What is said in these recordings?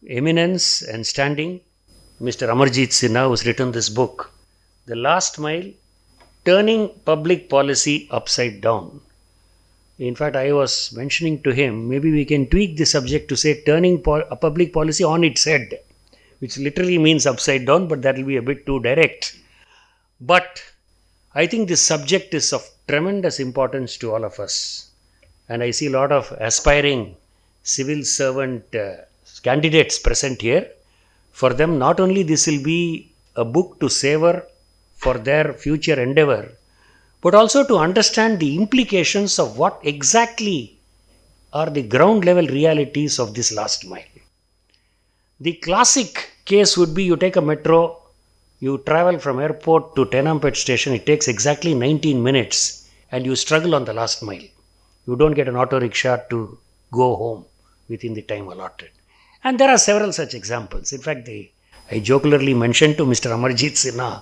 eminence and standing, Mr. Amarjeet Sinha, who's written this book, The Last Mile, Turning Public Policy Upside Down. In fact, I was mentioning to him, maybe we can tweak the subject to say turning public policy on its head, which literally means upside down, but that will be a bit too direct. But I think this subject is of tremendous importance to all of us. And I see a lot of aspiring civil servant candidates present here. For them, not only this will be a book to savor for their future endeavor, but also to understand the implications of what exactly are the ground level realities of this last mile. The classic case would be you take a metro, you travel from airport to Tenampet station, it takes exactly 19 minutes and you struggle on the last mile. You don't get an auto rickshaw to go home within the time allotted. And there are several such examples. In fact, I jocularly mentioned to Mr. Amarjeet Sinha,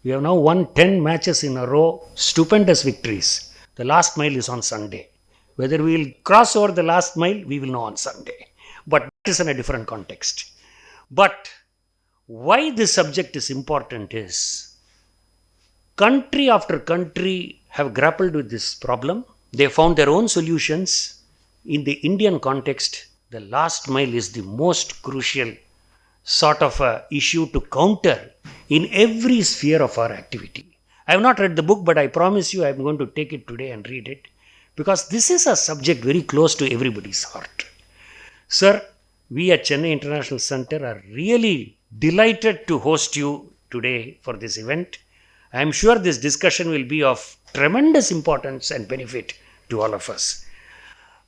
we have now won 10 matches in a row, stupendous victories. The last mile is on Sunday. Whether we will cross over the last mile, we will know on Sunday. But that is in a different context. But why this subject is important is, country after country have grappled with this problem. They found their own solutions. In the Indian context, the last mile is the most crucial sort of a issue to counter in every sphere of our activity. I have not read the book, but I promise you I am going to take it today and read it, because this is a subject very close to everybody's heart. Sir, we at Chennai International Center are really delighted to host you today for this event. I am sure this discussion will be of tremendous importance and benefit to all of us.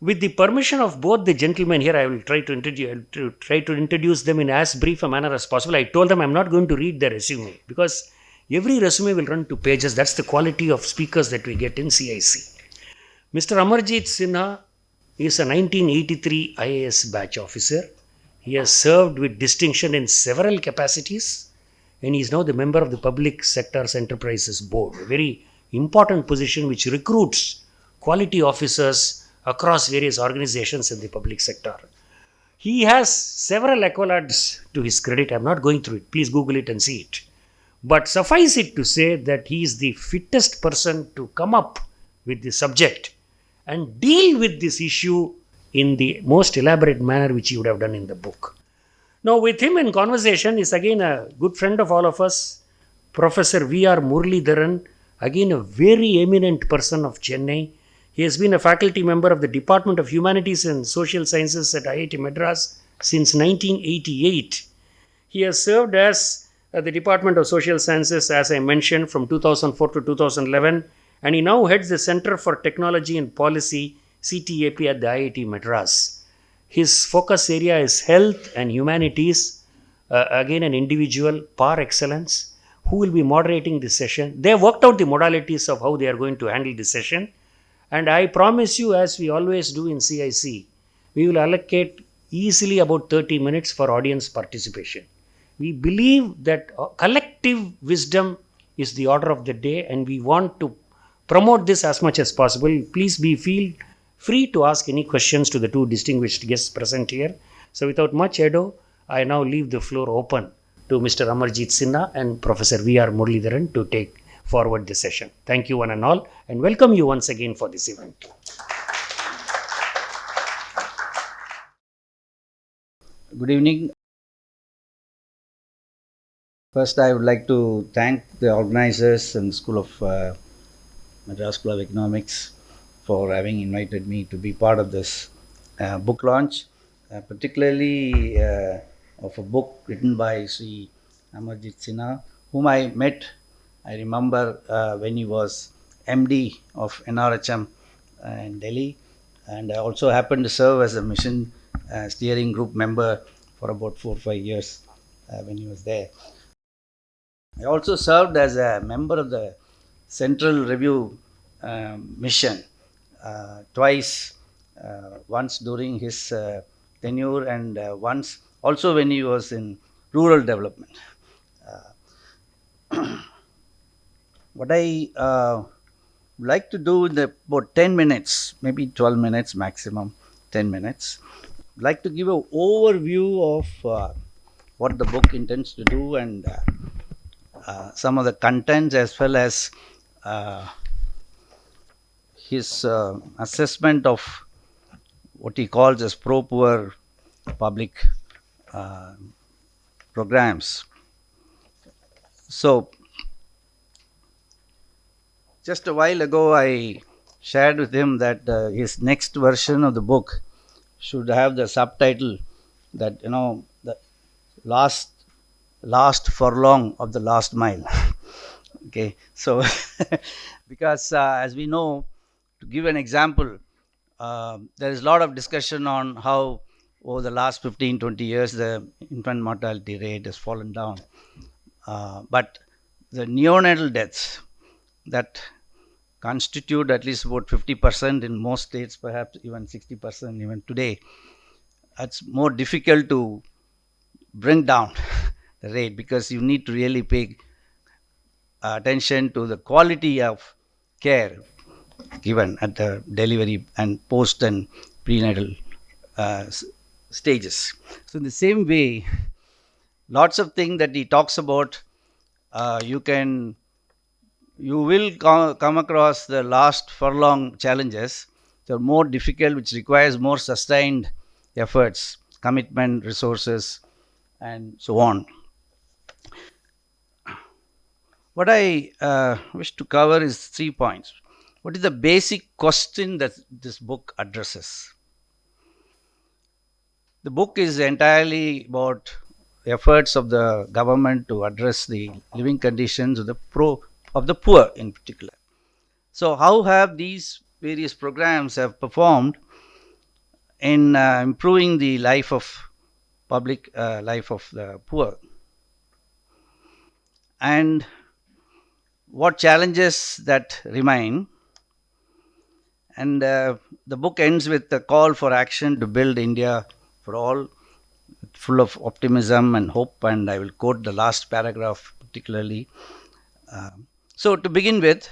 With the permission of both the gentlemen here, I will try to introduce them in as brief a manner as possible. I told them I'm not going to read their resume, because every resume will run 2 pages. That's the quality of speakers that we get in CIC. Mr. Amarjeet Sinha is a 1983 IAS batch officer. He has served with distinction in several capacities, and he is now the member of the Public Sector's Enterprises Board, a very important position which recruits quality officers across various organizations in the public sector. He has several accolades to his credit. I'm not going through it. Please Google it and see it. But suffice it to say that he is the fittest person to come up with the subject and deal with this issue in the most elaborate manner which he would have done in the book. Now, with him in conversation is again a good friend of all of us, Professor Muraleedharan, again a very eminent person of Chennai. He has been a faculty member of the Department of Humanities and Social Sciences at IIT Madras since 1988. He has served as the Department of Social Sciences, as I mentioned, from 2004 to 2011, and he now heads the Center for Technology and Policy, CTAP, at the IIT Madras. His focus area is health and humanities, again an individual par excellence, who will be moderating this session. They have worked out the modalities of how they are going to handle this session. And I promise you, as we always do in CIC, we will allocate easily about 30 minutes for audience participation. We believe that collective wisdom is the order of the day, and we want to promote this as much as possible. Please feel free to ask any questions to the 2 distinguished guests present here. So without much ado, I now leave the floor open to Mr. Amarjeet Sinha and Professor Muraleedharan to take forward this session. Thank you one and all, and welcome you once again for this event. Good evening. First, I would like to thank the organizers and School of Madras School of Economics for having invited me to be part of this book launch, particularly of a book written by Sri Amarjeet Sinha, whom I met. I remember when he was MD of NRHM in Delhi, and I also happened to serve as a mission steering group member for about 4 or 5 years when he was there. I also served as a member of the Central Review mission twice, once during his tenure and once also when he was in rural development. What I like to do in about 10 minutes, maybe 12 minutes maximum, 10 minutes, like to give an overview of what the book intends to do, and some of the contents, as well as uh, his assessment of what he calls as pro-poor public uh, programs. So, just a while ago, I shared with him that his next version of the book should have the subtitle that, the last furlong of the last mile. Okay, so because as we know, to give an example, there is a lot of discussion on how over the last 15-20 years the infant mortality rate has fallen down, but the neonatal deaths that constitute at least about 50% in most states, perhaps even 60% even today, it's more difficult to bring down the rate, because you need to really pay attention to the quality of care given at the delivery and post and prenatal uh, stages. So, in the same way, lots of things that he talks about, you will come across the last furlong challenges. They're more difficult, which requires more sustained efforts, commitment, resources, and so on. What I wish to cover is 3 points. What is the basic question that this book addresses? The book is entirely about efforts of the government to address the living conditions of the poor in particular. So, how have these various programs have performed in improving the life of public life of the poor, and what challenges that remain? And the book ends with a call for action to build India for all, full of optimism and hope. And I will quote the last paragraph particularly. So, to begin with,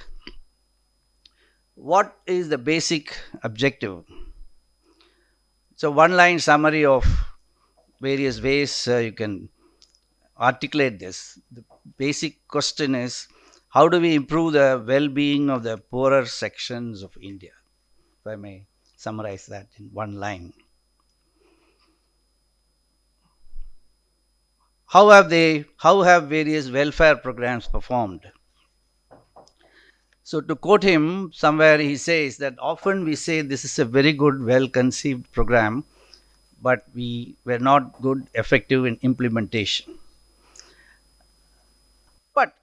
what is the basic objective? It's a one-line summary of various ways you can articulate this. The basic question is, how do we improve the well-being of the poorer sections of India? If I may summarize that in one line. How have various welfare programs performed? So, to quote him, somewhere he says that often we say this is a very good, well-conceived program, but we were not good, effective in implementation. But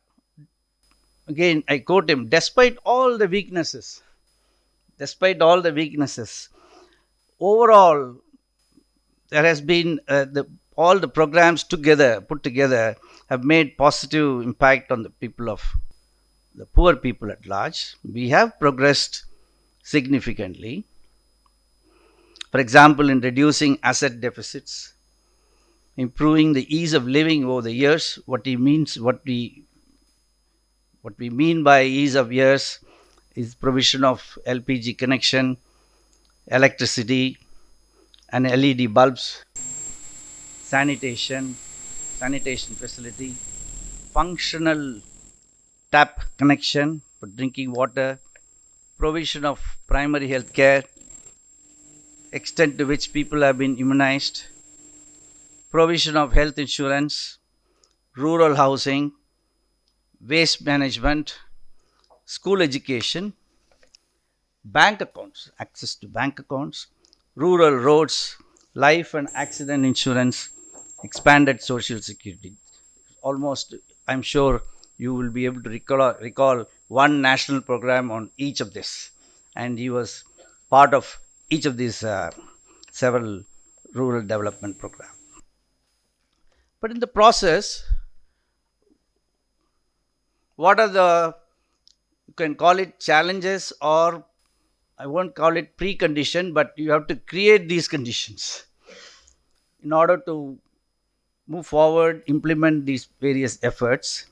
again, I quote him, despite all the weaknesses, overall, there has been all the programs put together have made positive impact on the people of the poor people at large. We have progressed significantly. For example, in reducing asset deficits, improving the ease of living over the years. What we mean by ease of years is provision of LPG connection, electricity, and LED bulbs, sanitation facility, functional tap connection for drinking water, provision of primary health care, extent to which people have been immunized, provision of health insurance, rural housing, waste management, school education, bank accounts, access to bank accounts, rural roads, life and accident insurance, expanded social security. Almost, I'm sure you will be able to recall one national program on each of this, and he was part of each of these several rural development programs. But in the process, what are you can call it challenges, or I won't call it precondition, but you have to create these conditions in order to move forward, implement these various efforts.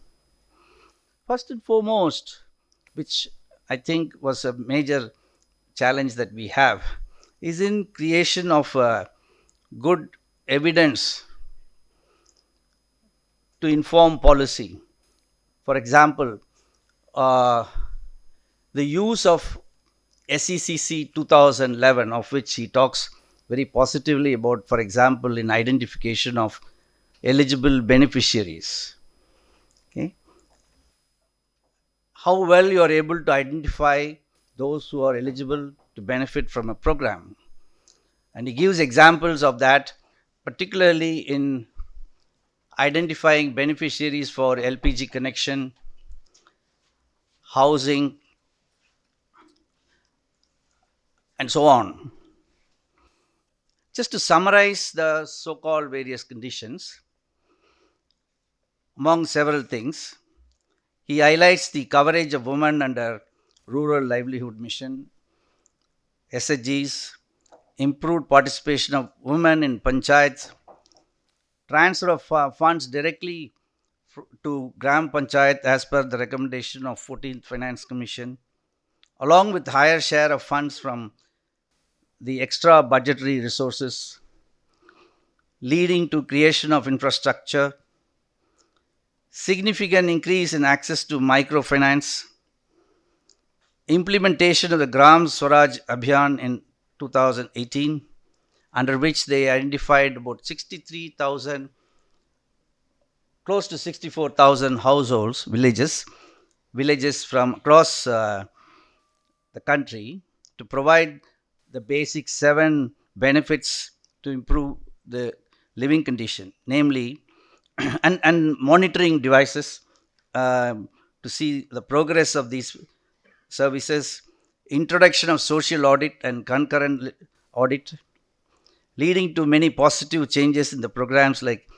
First and foremost, which I think was a major challenge that we have, is in creation of good evidence to inform policy. For example, uh, the use of SECC 2011, of which he talks very positively about, for example, in identification of eligible beneficiaries. Okay? How well you are able to identify those who are eligible to benefit from a program. And he gives examples of that, particularly in identifying beneficiaries for LPG connection, housing, and so on. Just to summarize the so-called various conditions, among several things, he highlights the coverage of women under Rural Livelihood Mission, SHGs, improved participation of women in panchayats, transfer of funds directly to Gram Panchayat as per the recommendation of 14th Finance Commission, along with higher share of funds from the extra budgetary resources, leading to creation of infrastructure, significant increase in access to microfinance, implementation of the Gram Swaraj Abhiyan in 2018, under which they identified about 63,000, close to 64,000 households, villages from across the country to provide the basic 7 benefits to improve the living condition, namely, and monitoring devices to see the progress of these services, introduction of social audit and concurrent audit, leading to many positive changes in the programs like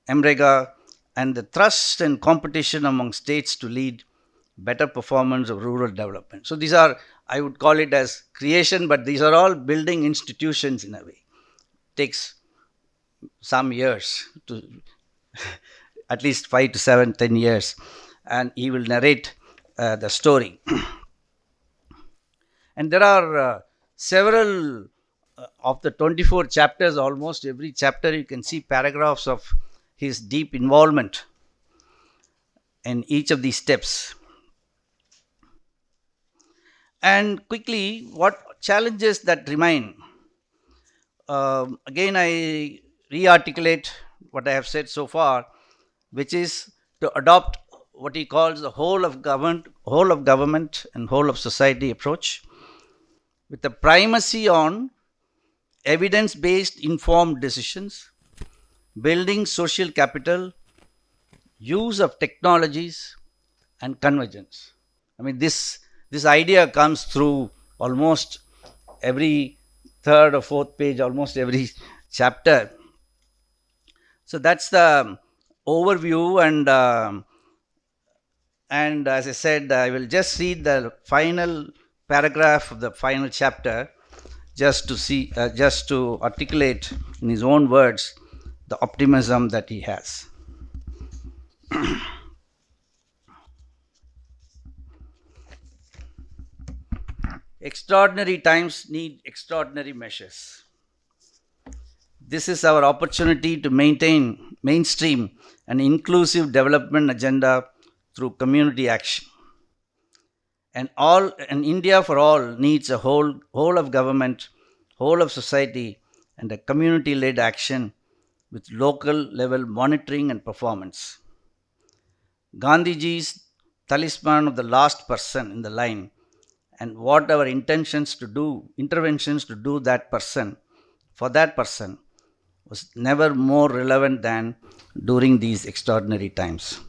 MREGA, and the thrust and competition among states to lead better performance of rural development. So these are, I would call it as creation, but these are all building institutions in a way. It takes some years, to at least 5 to 7, 10 years, and he will narrate the story. And there are several of the 24 chapters, almost every chapter you can see paragraphs of his deep involvement in each of these steps. And quickly, what challenges that remain? Again, I re-articulate what I have said so far, which is to adopt what he calls the whole of government and whole of society approach, with the primacy on evidence-based informed decisions, building social capital, use of technologies, and convergence. I mean, this idea comes through almost every third or fourth page, almost every chapter. So that's the overview, and as I said, I will just read the final paragraph of the final chapter, just to articulate in his own words the optimism that he has. Extraordinary times need extraordinary measures. This is our opportunity to mainstream an inclusive development agenda through community action. And India for all needs a whole of government, whole of society, and a community-led action with local level monitoring and performance. Gandhiji's talisman of the last person in the line, and what our interventions to do that person, for that person, was never more relevant than during these extraordinary times.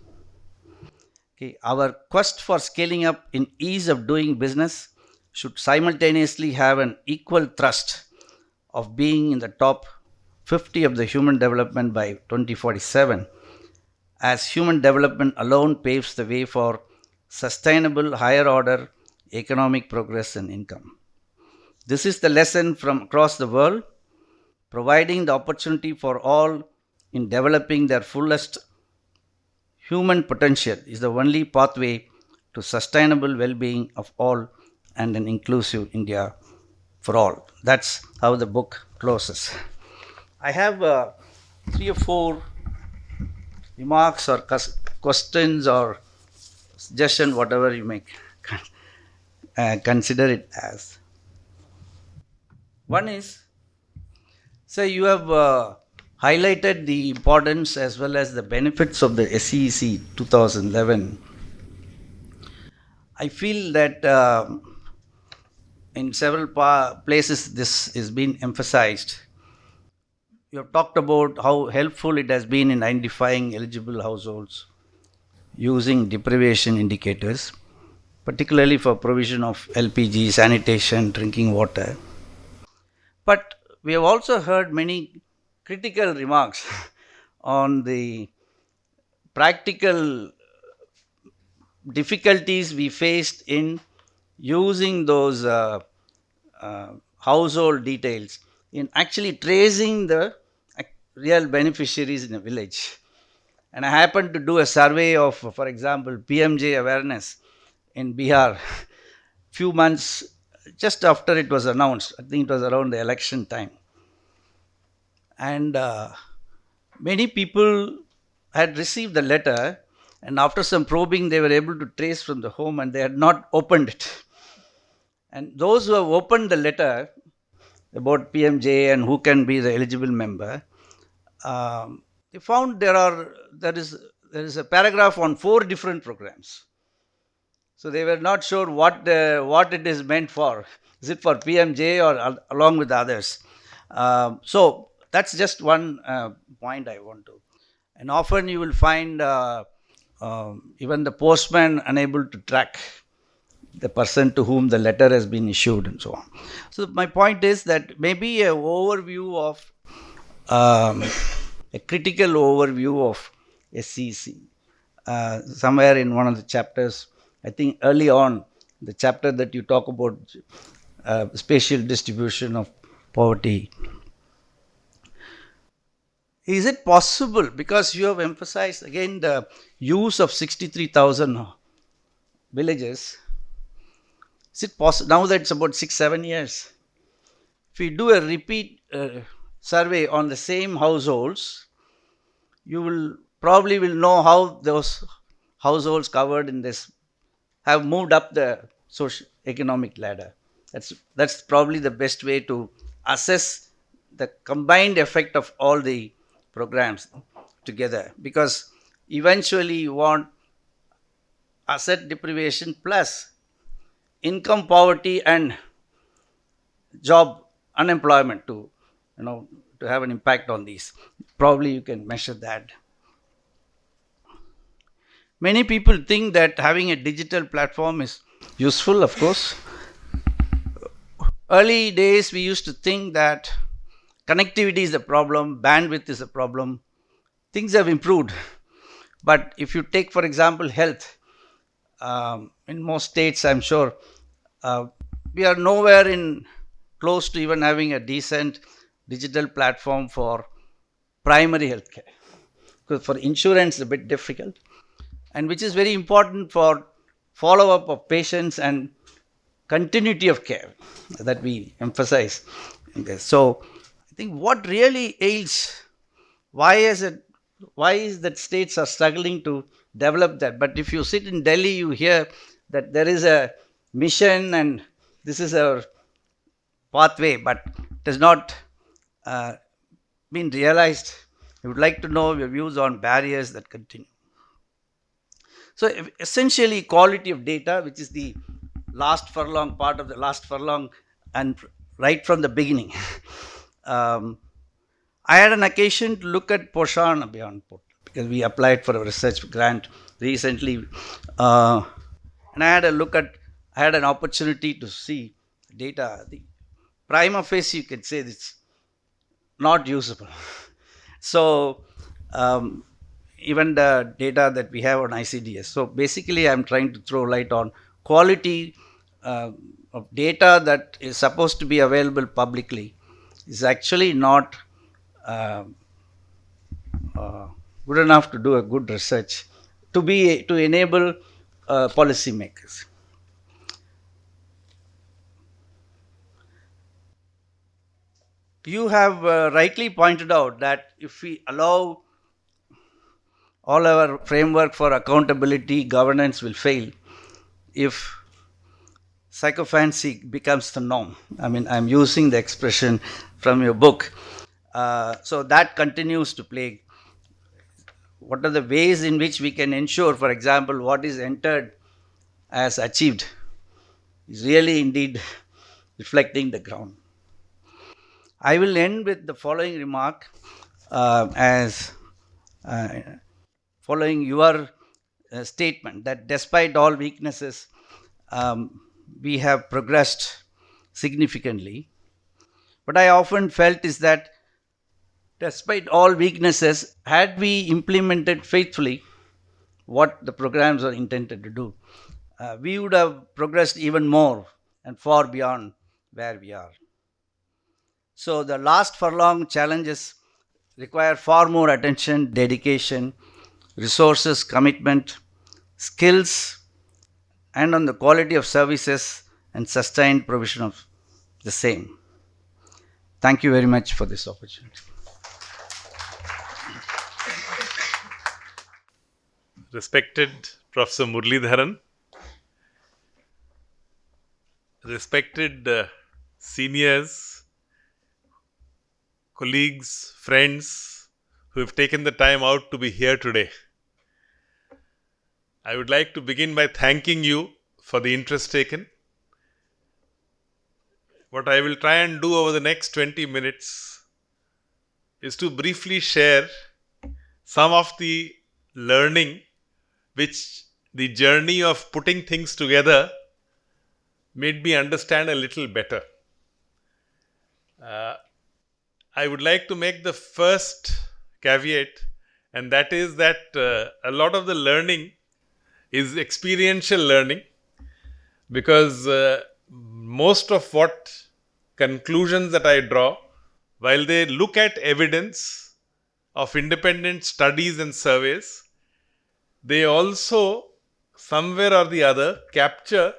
Okay, our quest for scaling up in ease of doing business should simultaneously have an equal thrust of being in the top 50 of the human development by 2047, as human development alone paves the way for sustainable higher order economic progress and income. This is the lesson from across the world. Providing the opportunity for all in developing their fullest human potential is the only pathway to sustainable well-being of all and an inclusive India for all. That's how the book closes. I have three or four remarks or questions or suggestion, whatever you may consider it as. One is, so you have highlighted the importance as well as the benefits of the SEC 2011. I feel that in several places this is being emphasized. You have talked about how helpful it has been in identifying eligible households using deprivation indicators, particularly for provision of LPG, sanitation, drinking water. But we have also heard many critical remarks on the practical difficulties we faced in using those household details in actually tracing the real beneficiaries in a village. And I happened to do a survey of, for example, PMJ awareness in Bihar few months just after it was announced. I think it was around the election time. And many people had received the letter, and after some probing, they were able to trace from the home and they had not opened it. And those who have opened the letter about PMJ and who can be the eligible member, they found there is a paragraph on 4 different programs. So they were not sure what it is meant for. Is it for PMJ or along with others? So that's just one point I want to. And often you will find even the postman unable to track the person to whom the letter has been issued and so on. So my point is that maybe a overview of a critical overview of SEC. Somewhere in one of the chapters, I think early on, the chapter that you talk about spatial distribution of poverty. Is it possible, because you have emphasized again the use of 63,000 villages, is it possible, now that it's about 6-7 years, if we do a repeat survey on the same households, you will probably know how those households covered in this have moved up the socio-economic ladder. That's probably the best way to assess the combined effect of all the programs together, because eventually you want asset deprivation plus income poverty and job unemployment to have an impact on these. Probably you can measure that. Many people think that having a digital platform is useful, of course. Early days we used to think that connectivity is the problem, bandwidth is a problem. Things have improved. But if you take, for example, health, in most states, I'm sure, we are nowhere in close to even having a decent digital platform for primary health care. Because for insurance, it's a bit difficult. And which is very important for follow-up of patients and continuity of care that we emphasize. So I think what really ails, why is that states are struggling to develop that? But if you sit in Delhi, you hear that there is a mission and this is our pathway, but it has not been realized. I would like to know your views on barriers that continue. So essentially, quality of data, which is the last furlong, part of the last furlong, and right from the beginning. I had an occasion to look at Poshan Abhiyan portal because we applied for a research grant recently, and I had an opportunity to see data. The prima facie, you can say it's not usable. So even the data that we have on ICDS. So basically, I'm trying to throw light on quality of data that is supposed to be available publicly is actually not good enough to do a good research to enable policymakers. You have rightly pointed out that if we allow all our framework for accountability, governance will fail if psychophancy becomes the norm. I mean, I'm using the expression from your book. So that continues to plague. What are the ways in which we can ensure, for example, what is entered as achieved is really indeed reflecting the ground. I will end with the following remark as following your statement that despite all weaknesses, we have progressed significantly. What I often felt is that despite all weaknesses, had we implemented faithfully what the programs are intended to do, we would have progressed even more and far beyond where we are. So the last furlong challenges require far more attention, dedication, resources, commitment, skills, and on the quality of services and sustained provision of the same. Thank you very much for this opportunity. Respected Professor Muraleedharan, respected seniors, colleagues, friends who have taken the time out to be here today. I would like to begin by thanking you for the interest taken. What I will try and do over the next 20 minutes is to briefly share some of the learning which the journey of putting things together made me understand a little better. I would like to make the first caveat, and that is that a lot of the learning is experiential learning, because most of what conclusions that I draw, while they look at evidence of independent studies and surveys, they also somewhere or the other capture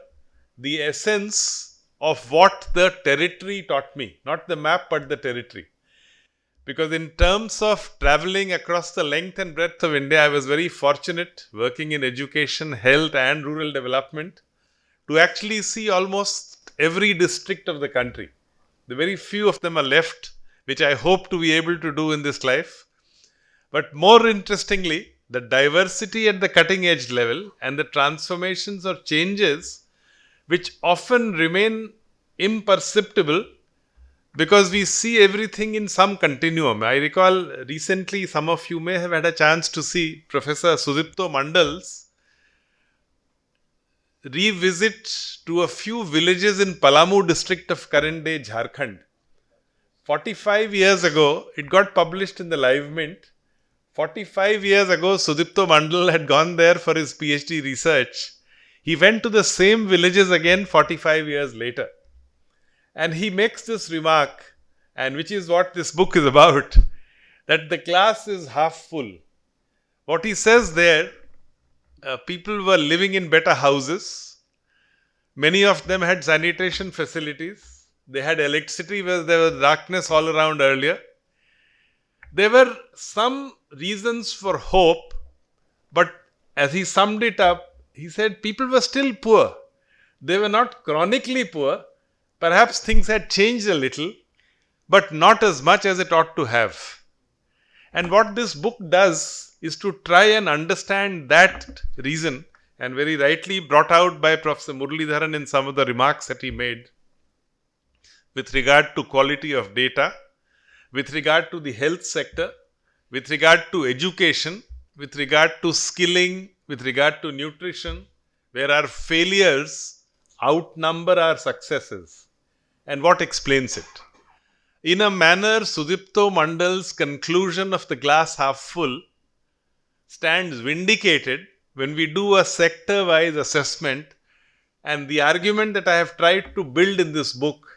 the essence of what the territory taught me, not the map but the territory. Because in terms of traveling across the length and breadth of India, I was very fortunate working in education, health and rural development to actually see almost every district of the country. The very few of them are left, which I hope to be able to do in this life. But more interestingly, the diversity at the cutting edge level and the transformations or changes which often remain imperceptible because we see everything in some continuum. I recall recently, some of you may have had a chance to see Professor Sudipto Mandal's revisit to a few villages in Palamu district of current day Jharkhand. 45 years ago, it got published in the Live Mint. 45 years ago, Sudipto Mandal had gone there for his PhD research. He went to the same villages again 45 years later. And he makes this remark, and which is what this book is about, that the glass is half full. What he says there, people were living in better houses. Many of them had sanitation facilities. They had electricity where there was darkness all around earlier. There were some reasons for hope, but as he summed it up, he said people were still poor. They were not chronically poor. Perhaps things had changed a little, but not as much as it ought to have. And what this book does is to try and understand that reason, and very rightly brought out by Professor Muraleedharan in some of the remarks that he made with regard to quality of data, with regard to the health sector, with regard to education, with regard to skilling, with regard to nutrition, where our failures outnumber our successes. And what explains it? In a manner, Sudipto Mandal's conclusion of the glass half full stands vindicated when we do a sector-wise assessment. And the argument that I have tried to build in this book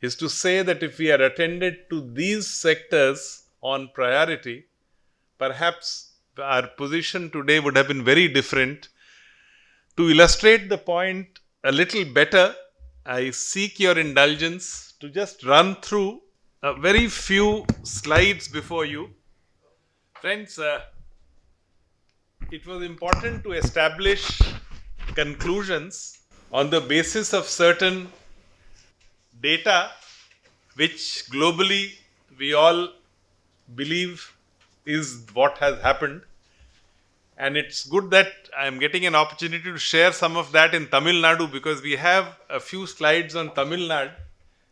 is to say that if we had attended to these sectors on priority, perhaps our position today would have been very different. To illustrate the point a little better, I seek your indulgence to just run through a very few slides before you. Friends, it was important to establish conclusions on the basis of certain data which globally we all believe is what has happened. And it's good that I'm getting an opportunity to share some of that in Tamil Nadu, because we have a few slides on Tamil Nadu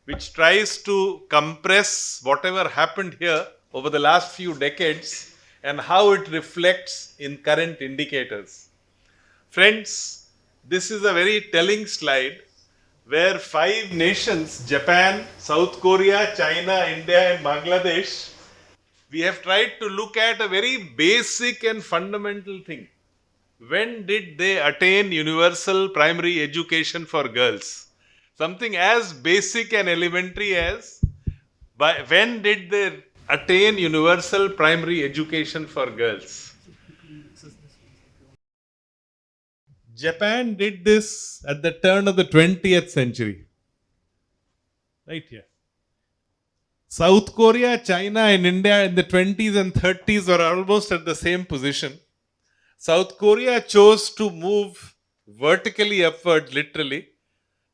which tries to compress whatever happened here over the last few decades and how it reflects in current indicators. Friends, this is a very telling slide where 5 nations, Japan, South Korea, China, India and Bangladesh, we have tried to look at a very basic and fundamental thing. When did they attain universal primary education for girls? Something as basic and elementary as when did they attain universal primary education for girls? Japan did this at the turn of the 20th century. Right here. South Korea, China, and India in the 20s and 30s were almost at the same position. South Korea chose to move vertically upward, literally,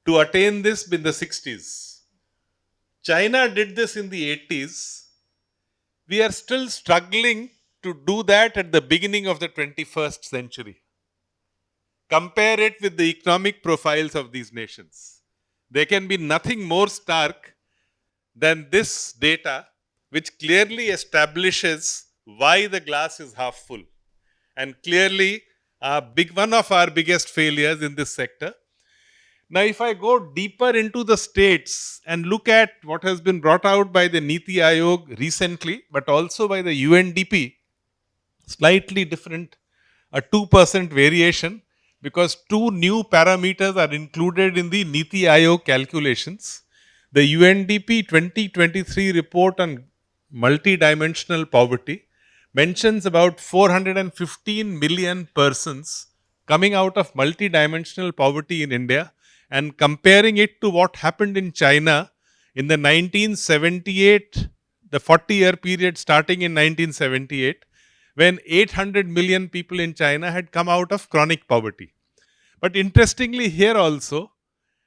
to attain this in the 60s. China did this in the 80s. We are still struggling to do that at the beginning of the 21st century. Compare it with the economic profiles of these nations. There can be nothing more stark than this data, which clearly establishes why the glass is half full. And clearly, one of our biggest failures in this sector. Now, if I go deeper into the states and look at what has been brought out by the Niti Aayog recently, but also by the UNDP, slightly different, a 2% variation, because 2 new parameters are included in the Niti Aayog calculations. The UNDP 2023 report on multidimensional poverty mentions about 415 million persons coming out of multidimensional poverty in India, and comparing it to what happened in China in the 1978, the 40-year period starting in 1978, when 800 million people in China had come out of chronic poverty. But interestingly, here also,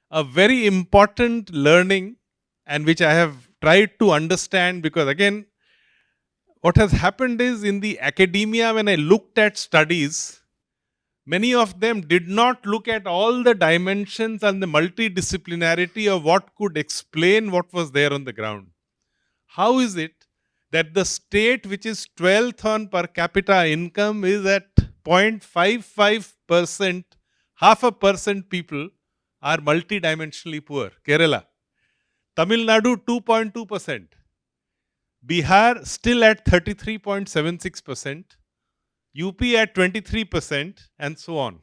a very important learning, and which I have tried to understand, because again, what has happened is in the academia, when I looked at studies, many of them did not look at all the dimensions and the multidisciplinarity of what could explain what was there on the ground. How is it that the state which is 12th on per capita income is at 0.55%, half a percent people are multidimensionally poor? Kerala. Tamil Nadu 2.2%. Bihar still at 33.76%. UP at 23%, and so on.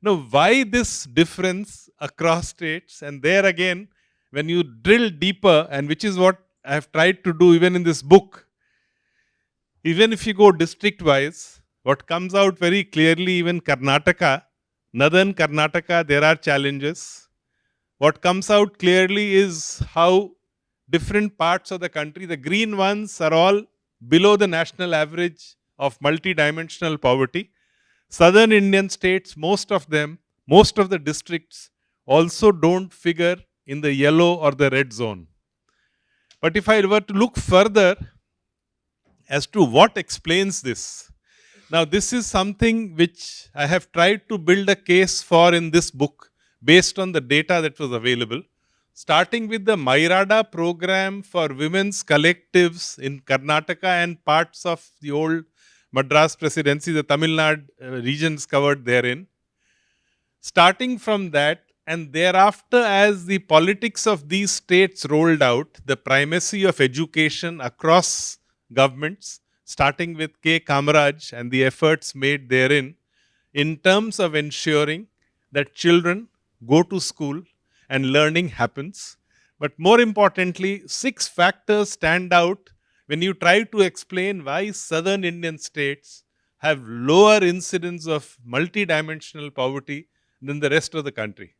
Now, why this difference across states? And there again, when you drill deeper, and which is what I have tried to do even in this book, even if you go district wise, what comes out very clearly, even Karnataka, northern Karnataka, there are challenges. What comes out clearly is how different parts of the country, the green ones are all below the national average of multidimensional poverty. Southern Indian states, most of them, most of the districts also don't figure in the yellow or the red zone. But if I were to look further as to what explains this, now this is something which I have tried to build a case for in this book based on the data that was available, starting with the Mairada program for women's collectives in Karnataka and parts of the old Madras presidency, the Tamil Nadu regions covered therein. Starting from that, and thereafter, as the politics of these states rolled out, the primacy of education across governments, starting with K. Kamaraj and the efforts made therein, in terms of ensuring that children go to school and learning happens. But more importantly, 6 factors stand out when you try to explain why southern Indian states have lower incidence of multidimensional poverty than the rest of the country.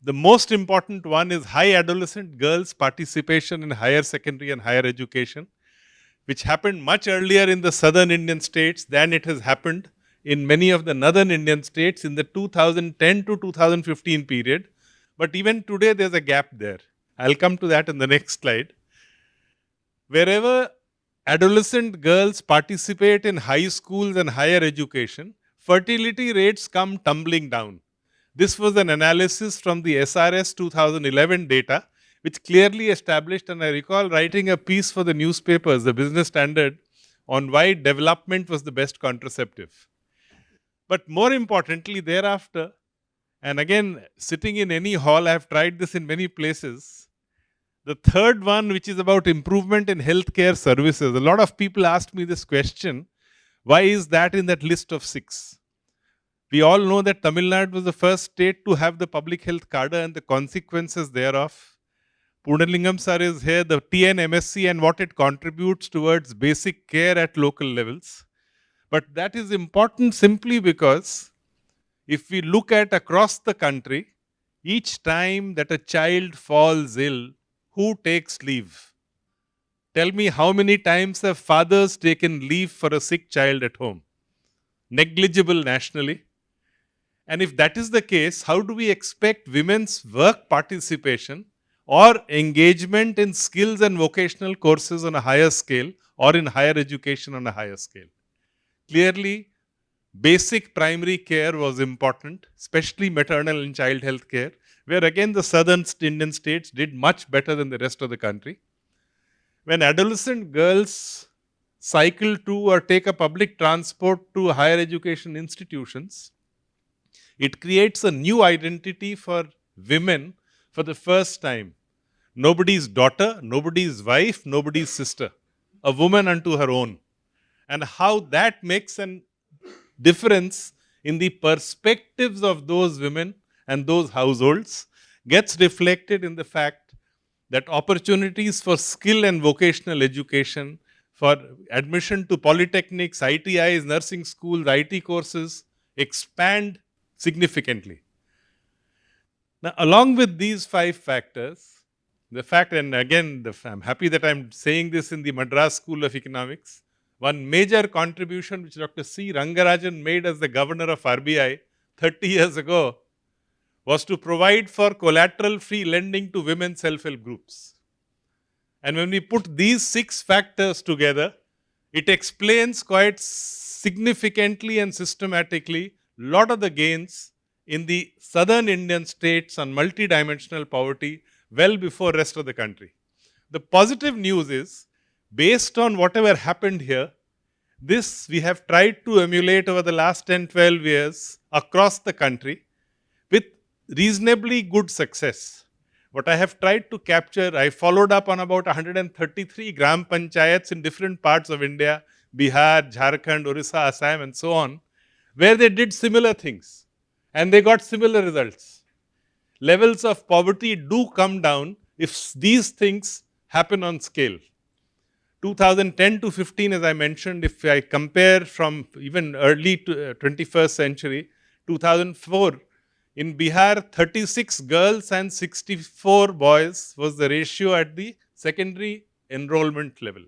The most important one is high adolescent girls' participation in higher secondary and higher education, which happened much earlier in the southern Indian states than it has happened in many of the northern Indian states in the 2010 to 2015 period. But even today, there's a gap there. I'll come to that in the next slide. Wherever adolescent girls participate in high schools and higher education, fertility rates come tumbling down. This was an analysis from the SRS 2011 data, which clearly established, and I recall writing a piece for the newspapers, the Business Standard, on why development was the best contraceptive. But more importantly, thereafter, and again, sitting in any hall, I have tried this in many places. The third one, which is about improvement in healthcare services. A lot of people asked me this question, why is that in that list of 6? We all know that Tamil Nadu was the first state to have the public health cadre and the consequences thereof. Purnalingam sir is here, the TNMSC and what it contributes towards basic care at local levels. But that is important simply because if we look at across the country, each time that a child falls ill, who takes leave? Tell me how many times have fathers taken leave for a sick child at home? Negligible nationally. And if that is the case, how do we expect women's work participation or engagement in skills and vocational courses on a higher scale or in higher education on a higher scale? Clearly, basic primary care was important, especially maternal and child health care, where again the southern Indian states did much better than the rest of the country. When adolescent girls cycle to or take a public transport to higher education institutions, it creates a new identity for women for the first time. Nobody's daughter, nobody's wife, nobody's sister. A woman unto her own. And how that makes a difference in the perspectives of those women and those households gets reflected in the fact that opportunities for skill and vocational education, for admission to polytechnics, ITIs, nursing schools, IT courses expand significantly. Now, along with these 5 factors, the fact, and again, I'm happy that I'm saying this in the Madras School of Economics, one major contribution which Dr. C. Rangarajan made as the governor of RBI 30 years ago was to provide for collateral-free lending to women self-help groups. And when we put these 6 factors together, it explains quite significantly and systematically lot of the gains in the southern Indian states on multidimensional poverty well before rest of the country. The positive news is, based on whatever happened here, this we have tried to emulate over the last 10-12 years across the country with reasonably good success. What I have tried to capture, I followed up on about 133 gram panchayats in different parts of India, Bihar, Jharkhand, Orissa, Assam and so on, where they did similar things and they got similar results. Levels of poverty do come down if these things happen on scale. 2010 to 15, as I mentioned, if I compare from even early to 21st century, 2004, in Bihar, 36 girls and 64 boys was the ratio at the secondary enrollment level.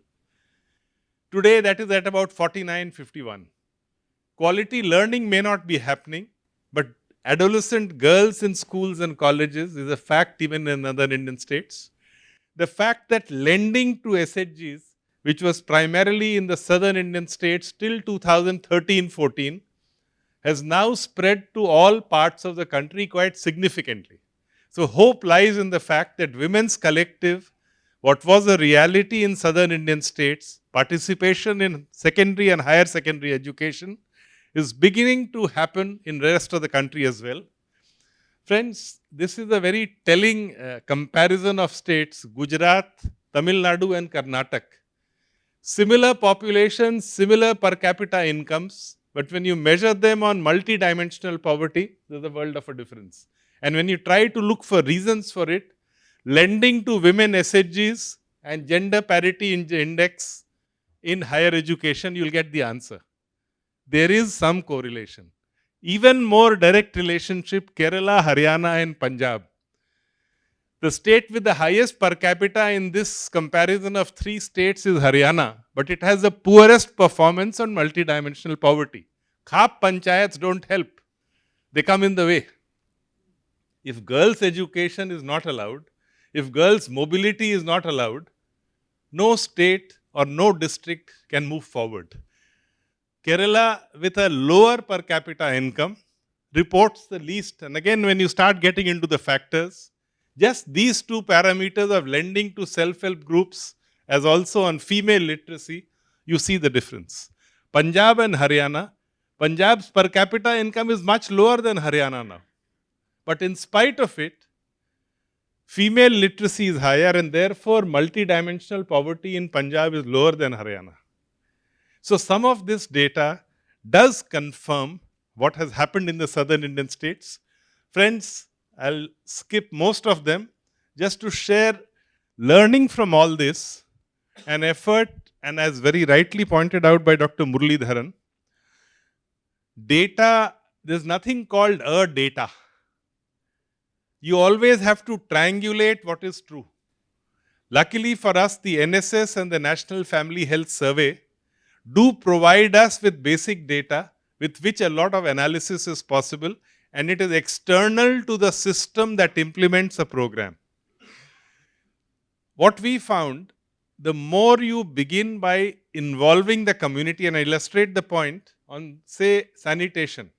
Today, that is at about 49-51. Quality learning may not be happening, but adolescent girls in schools and colleges is a fact even in other Indian states. The fact that lending to SHGs, which was primarily in the southern Indian states till 2013-14, has now spread to all parts of the country quite significantly. So hope lies in the fact that women's collective, what was a reality in southern Indian states, participation in secondary and higher secondary education, is beginning to happen in the rest of the country as well. Friends, this is a very telling comparison of states, Gujarat, Tamil Nadu and Karnataka. Similar populations, similar per capita incomes, but when you measure them on multidimensional poverty, there's a world of a difference. And when you try to look for reasons for it, lending to women SHGs and gender parity index in higher education, you'll get the answer. There is some correlation. Even more direct relationship, Kerala, Haryana and Punjab. The state with the highest per capita in this comparison of 3 states is Haryana, but it has the poorest performance on multidimensional poverty. Khap panchayats don't help. They come in the way. If girls' education is not allowed, if girls' mobility is not allowed, no state or no district can move forward. Kerala, with a lower per capita income, reports the least. And again, when you start getting into the factors, just these two parameters of lending to self-help groups as also on female literacy, you see the difference. Punjab and Haryana, Punjab's per capita income is much lower than Haryana now. But in spite of it, female literacy is higher and therefore multidimensional poverty in Punjab is lower than Haryana. So some of this data does confirm what has happened in the southern Indian states. Friends, I'll skip most of them just to share learning from all this, an effort, and as very rightly pointed out by Dr. Muraleedharan, data, there's nothing called a data. You always have to triangulate what is true. Luckily for us, the NSS and the National Family Health Survey do provide us with basic data with which a lot of analysis is possible, and it is external to the system that implements a program. What we found, the more you begin by involving the community, and I illustrate the point on, say, sanitation.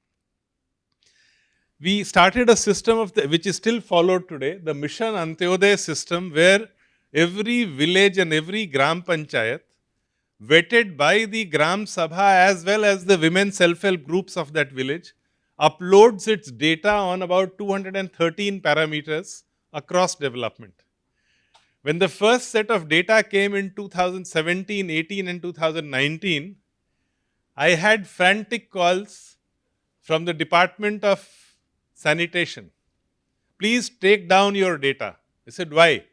We started a system which is still followed today, the Mission Antyodaya system, where every village and every Gram Panchayat, vetted by the Gram Sabha as well as the women self-help groups of that village, uploads its data on about 213 parameters across development. When the first set of data came in 2017, 18 and 2019, I had frantic calls from the Department of Sanitation. Please take down your data. I said, why?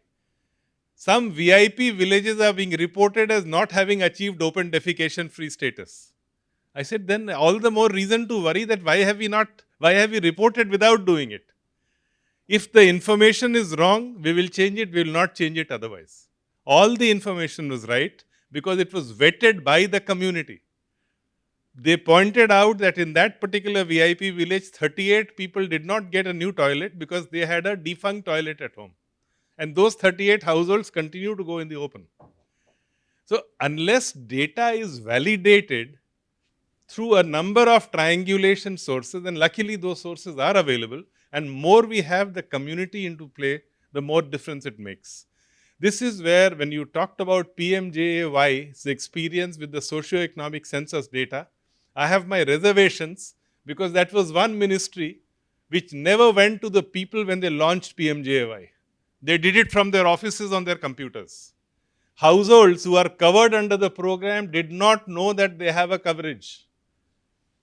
Some VIP villages are being reported as not having achieved open defecation free status. I said, then all the more reason to worry that why have we reported without doing it? If the information is wrong, we will change it, we will not change it otherwise. All the information was right because it was vetted by the community. They pointed out that in that particular VIP village, 38 people did not get a new toilet because they had a defunct toilet at home. And those 38 households continue to go in the open. So unless data is validated through a number of triangulation sources, and luckily those sources are available, and more we have the community into play, the more difference it makes. This is where, when you talked about PMJAY's experience with the socio-economic census data, I have my reservations because that was one ministry which never went to the people when they launched PMJAY. They did it from their offices on their computers. Households who are covered under the program did not know that they have a coverage.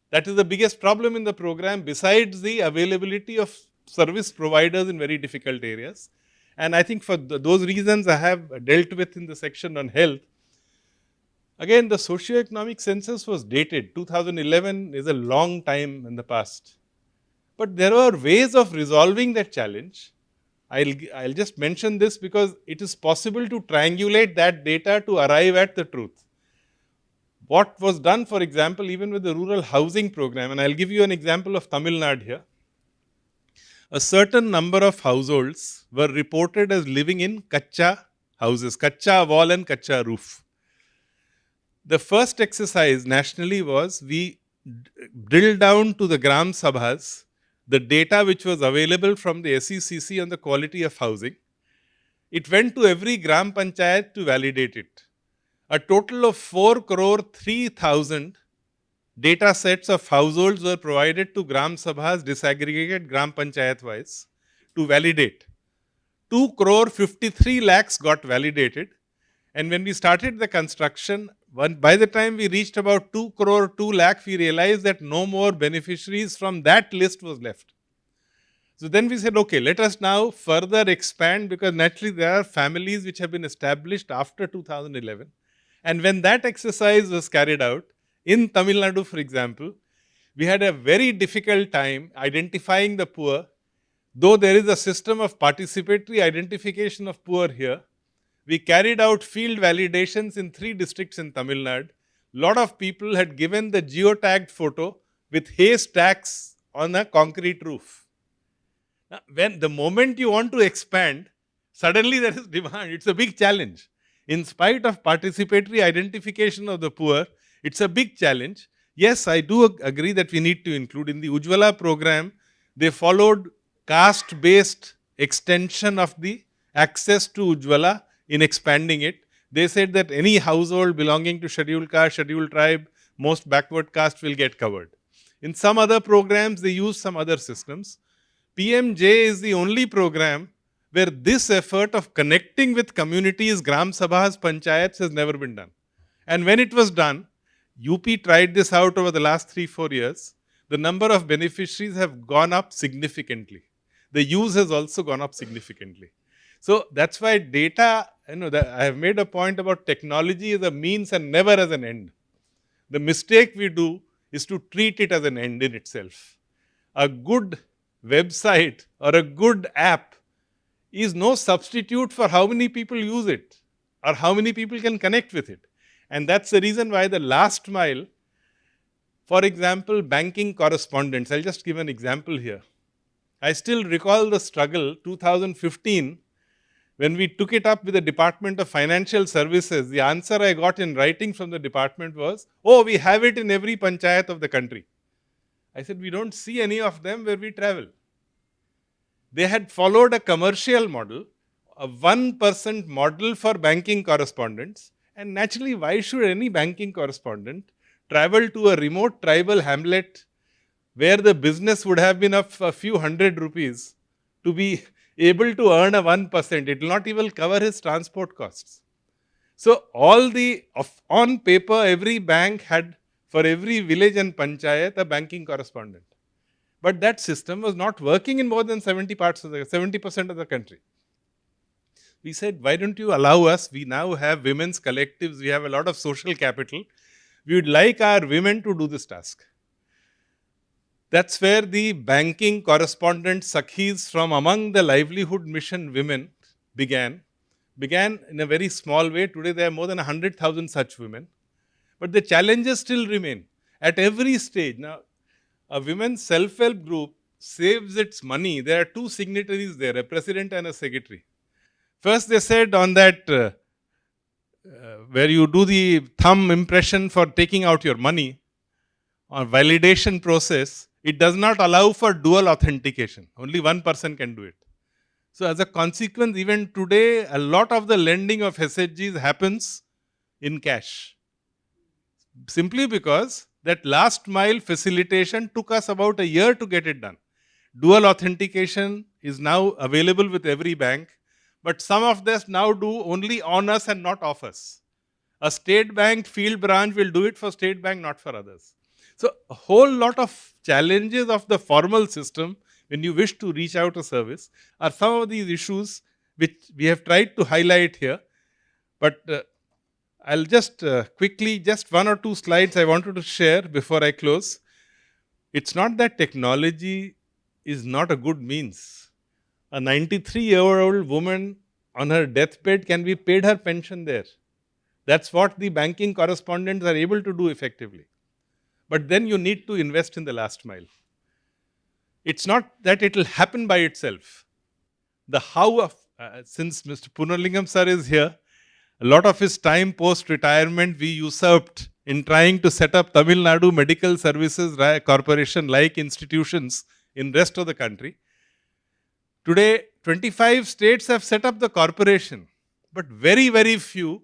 That is the biggest problem in the program, besides the availability of service providers in very difficult areas. And I think for those reasons I have dealt with in the section on health. Again, the socio-economic census was dated. 2011 is a long time in the past. But there are ways of resolving that challenge. I'll just mention this because it is possible to triangulate that data to arrive at the truth. What was done, for example, even with the rural housing program, and I'll give you an example of Tamil Nadu here. A certain number of households were reported as living in kacha houses, kacha wall and kacha roof. The first exercise nationally was we drilled down to the Gram Sabhas the data which was available from the SECC on the quality of housing. It went to every Gram Panchayat to validate it. A total of 4,03,000 data sets of households were provided to Gram Sabhas, disaggregated Gram Panchayat wise, to validate. 2,53,00,000 got validated. And when we started the construction, by the time we reached about 2,02,00,000, we realized that no more beneficiaries from that list was left. So then we said, okay, let us now further expand, because naturally there are families which have been established after 2011. And when that exercise was carried out, in Tamil Nadu, for example, we had a very difficult time identifying the poor. Though there is a system of participatory identification of poor here, we carried out field validations in 3 districts in Tamil Nadu. Lot of people had given the geotagged photo with hay stacks on a concrete roof. Now, when the moment you want to expand, suddenly there is demand. It's a big challenge. In spite of participatory identification of the poor, it's a big challenge. Yes, I do agree that we need to include in the Ujjwala program, they followed caste-based extension of the access to Ujjwala in expanding it. They said that any household belonging to scheduled caste, scheduled tribe, most backward caste will get covered. In some other programs, they use some other systems. PMJ is the only program where this effort of connecting with communities, Gram Sabhas, Panchayats has never been done. And when it was done, UP tried this out over the last 3-4 years. The number of beneficiaries have gone up significantly. The use has also gone up significantly. So that's why data, I have made a point about technology as a means and never as an end. The mistake we do is to treat it as an end in itself. A good website or a good app is no substitute for how many people use it or how many people can connect with it. And that's the reason why the last mile, for example, banking correspondence, I'll just give an example here. I still recall the struggle, 2015, when we took it up with the Department of Financial Services. The answer I got in writing from the department was, oh, we have it in every panchayat of the country. I said, we don't see any of them where we travel. They had followed a commercial model, a 1% model for banking correspondence. And naturally, why should any banking correspondent travel to a remote tribal hamlet where the business would have been of a few hundred rupees to be able to earn a 1%? It will not even cover his transport costs. So on paper, every bank had, for every village and panchayat, a banking correspondent. But that system was not working in more than 70% of the country. We said, why don't you allow us? We now have women's collectives. We have a lot of social capital. We would like our women to do this task. That's where the banking correspondent Sakhis from among the livelihood mission women began in a very small way. Today there are more than 100,000 such women. But the challenges still remain at every stage. Now, a women's self-help group saves its money. There are 2 signatories there, a president and a secretary. First they said on that, where you do the thumb impression for taking out your money, or validation process, it does not allow for dual authentication. Only one person can do it. So as a consequence, even today, a lot of the lending of SHGs happens in cash. Simply because that last mile facilitation took us about a year to get it done. Dual authentication is now available with every bank, but some of this now do only on us and not off us. A state bank field branch will do it for state bank, not for others. So a whole lot of challenges of the formal system when you wish to reach out a service are some of these issues which we have tried to highlight here. But I'll just quickly, just 1 or 2 slides I wanted to share before I close. It's not that technology is not a good means. A 93-year-old woman on her deathbed can be paid her pension there. That's what the banking correspondents are able to do effectively. But then you need to invest in the last mile. It's not that it will happen by itself. The how of, since Mr. Punarlingam sir is here, a lot of his time post-retirement we usurped in trying to set up Tamil Nadu Medical Services Corporation-like institutions in rest of the country. Today, 25 states have set up the corporation, but very, very few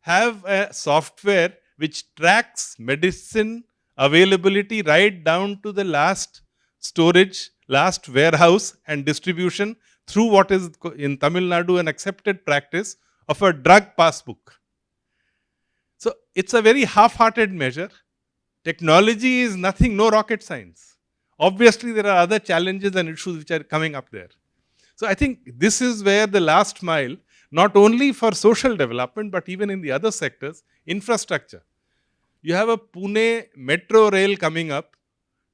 have a software which tracks medicine availability right down to the last storage, last warehouse and distribution through what is in Tamil Nadu an accepted practice of a drug passbook. So it's a very half-hearted measure. Technology is nothing, no rocket science. Obviously, there are other challenges and issues which are coming up there. So I think this is where the last mile, not only for social development, but even in the other sectors, infrastructure. You have a Pune metro rail coming up.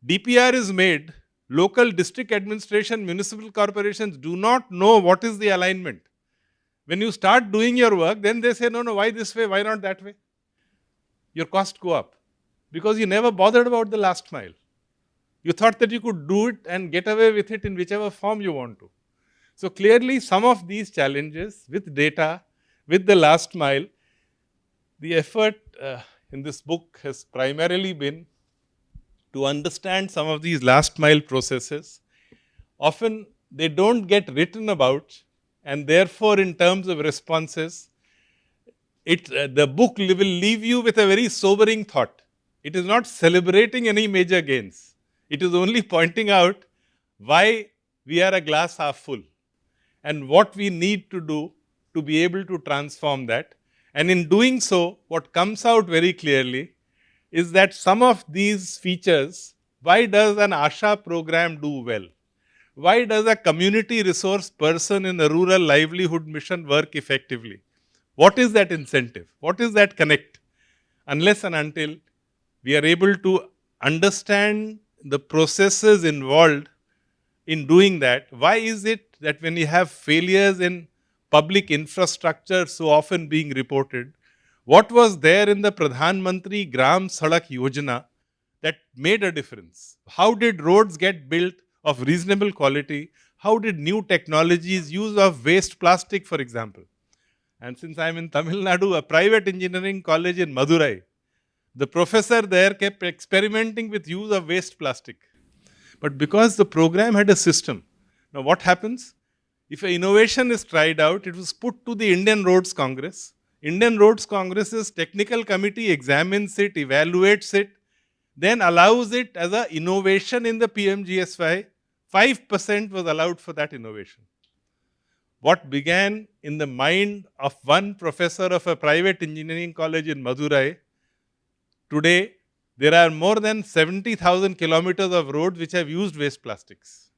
DPR is made. Local district administration, municipal corporations do not know what is the alignment. When you start doing your work, then they say, no, no, why this way, why not that way? Your costs go up because you never bothered about the last mile. You thought that you could do it and get away with it in whichever form you want to. So clearly, some of these challenges with data, with the last mile, the effort in this book has primarily been to understand some of these last mile processes. Often they don't get written about, and therefore, in terms of responses, the book will leave you with a very sobering thought. It is not celebrating any major gains. It is only pointing out why we are a glass half full and what we need to do to be able to transform that. And in doing so, what comes out very clearly is that some of these features, why does an ASHA program do well? Why does a community resource person in a rural livelihood mission work effectively? What is that incentive? What is that connect? Unless and until we are able to understand the processes involved in doing that, why is it that when you have failures in public infrastructure so often being reported, what was there in the Pradhan Mantri Gram Sadak Yojana that made a difference? How did roads get built of reasonable quality? How did new technologies, use of waste plastic, for example? And since I am in Tamil Nadu, a private engineering college in Madurai, the professor there kept experimenting with use of waste plastic. But because the program had a system, now what happens? If an innovation is tried out, it was put to the Indian Roads Congress. Indian Roads Congress's technical committee examines it, evaluates it, then allows it as an innovation in the PMGSY. 5% was allowed for that innovation. What began in the mind of one professor of a private engineering college in Madurai, today there are more than 70,000 kilometers of roads which have used waste plastics.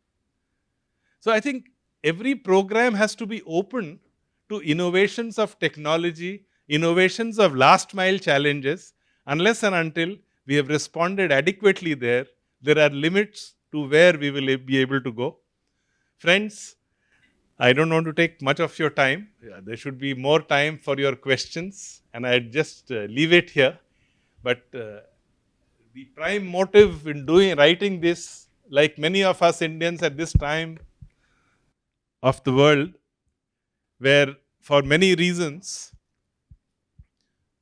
So I think every program has to be open to innovations of technology, innovations of last mile challenges. Unless and until we have responded adequately there are limits to where we will be able to go. Friends, I don't want to take much of your time. There should be more time for your questions, and I'd just leave it here. But the prime motive in writing this, like many of us Indians at this time of the world, where for many reasons,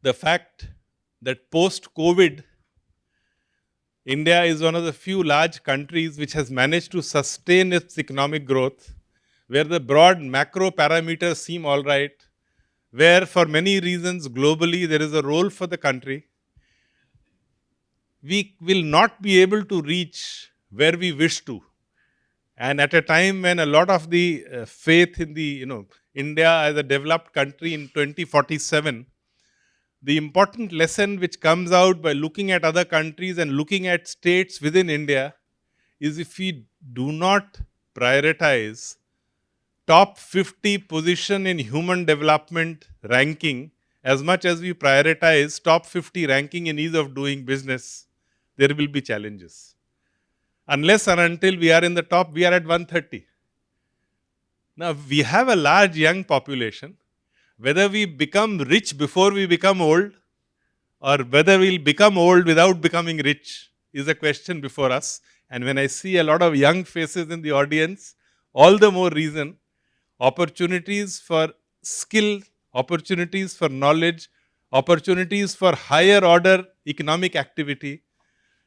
the fact that post-COVID, India is one of the few large countries which has managed to sustain its economic growth, where the broad macro parameters seem all right, where for many reasons globally there is a role for the country, we will not be able to reach where we wish to. And at a time when a lot of the faith in the, India as a developed country in 2047, the important lesson which comes out by looking at other countries and looking at states within India is if we do not prioritize top 50 position in human development ranking as much as we prioritize top 50 ranking in ease of doing business, there will be challenges. Unless and until we are in the top, we are at 130. Now, we have a large young population. Whether we become rich before we become old, or whether we'll become old without becoming rich, is a question before us. And when I see a lot of young faces in the audience, all the more reason, opportunities for skill, opportunities for knowledge, opportunities for higher order economic activity,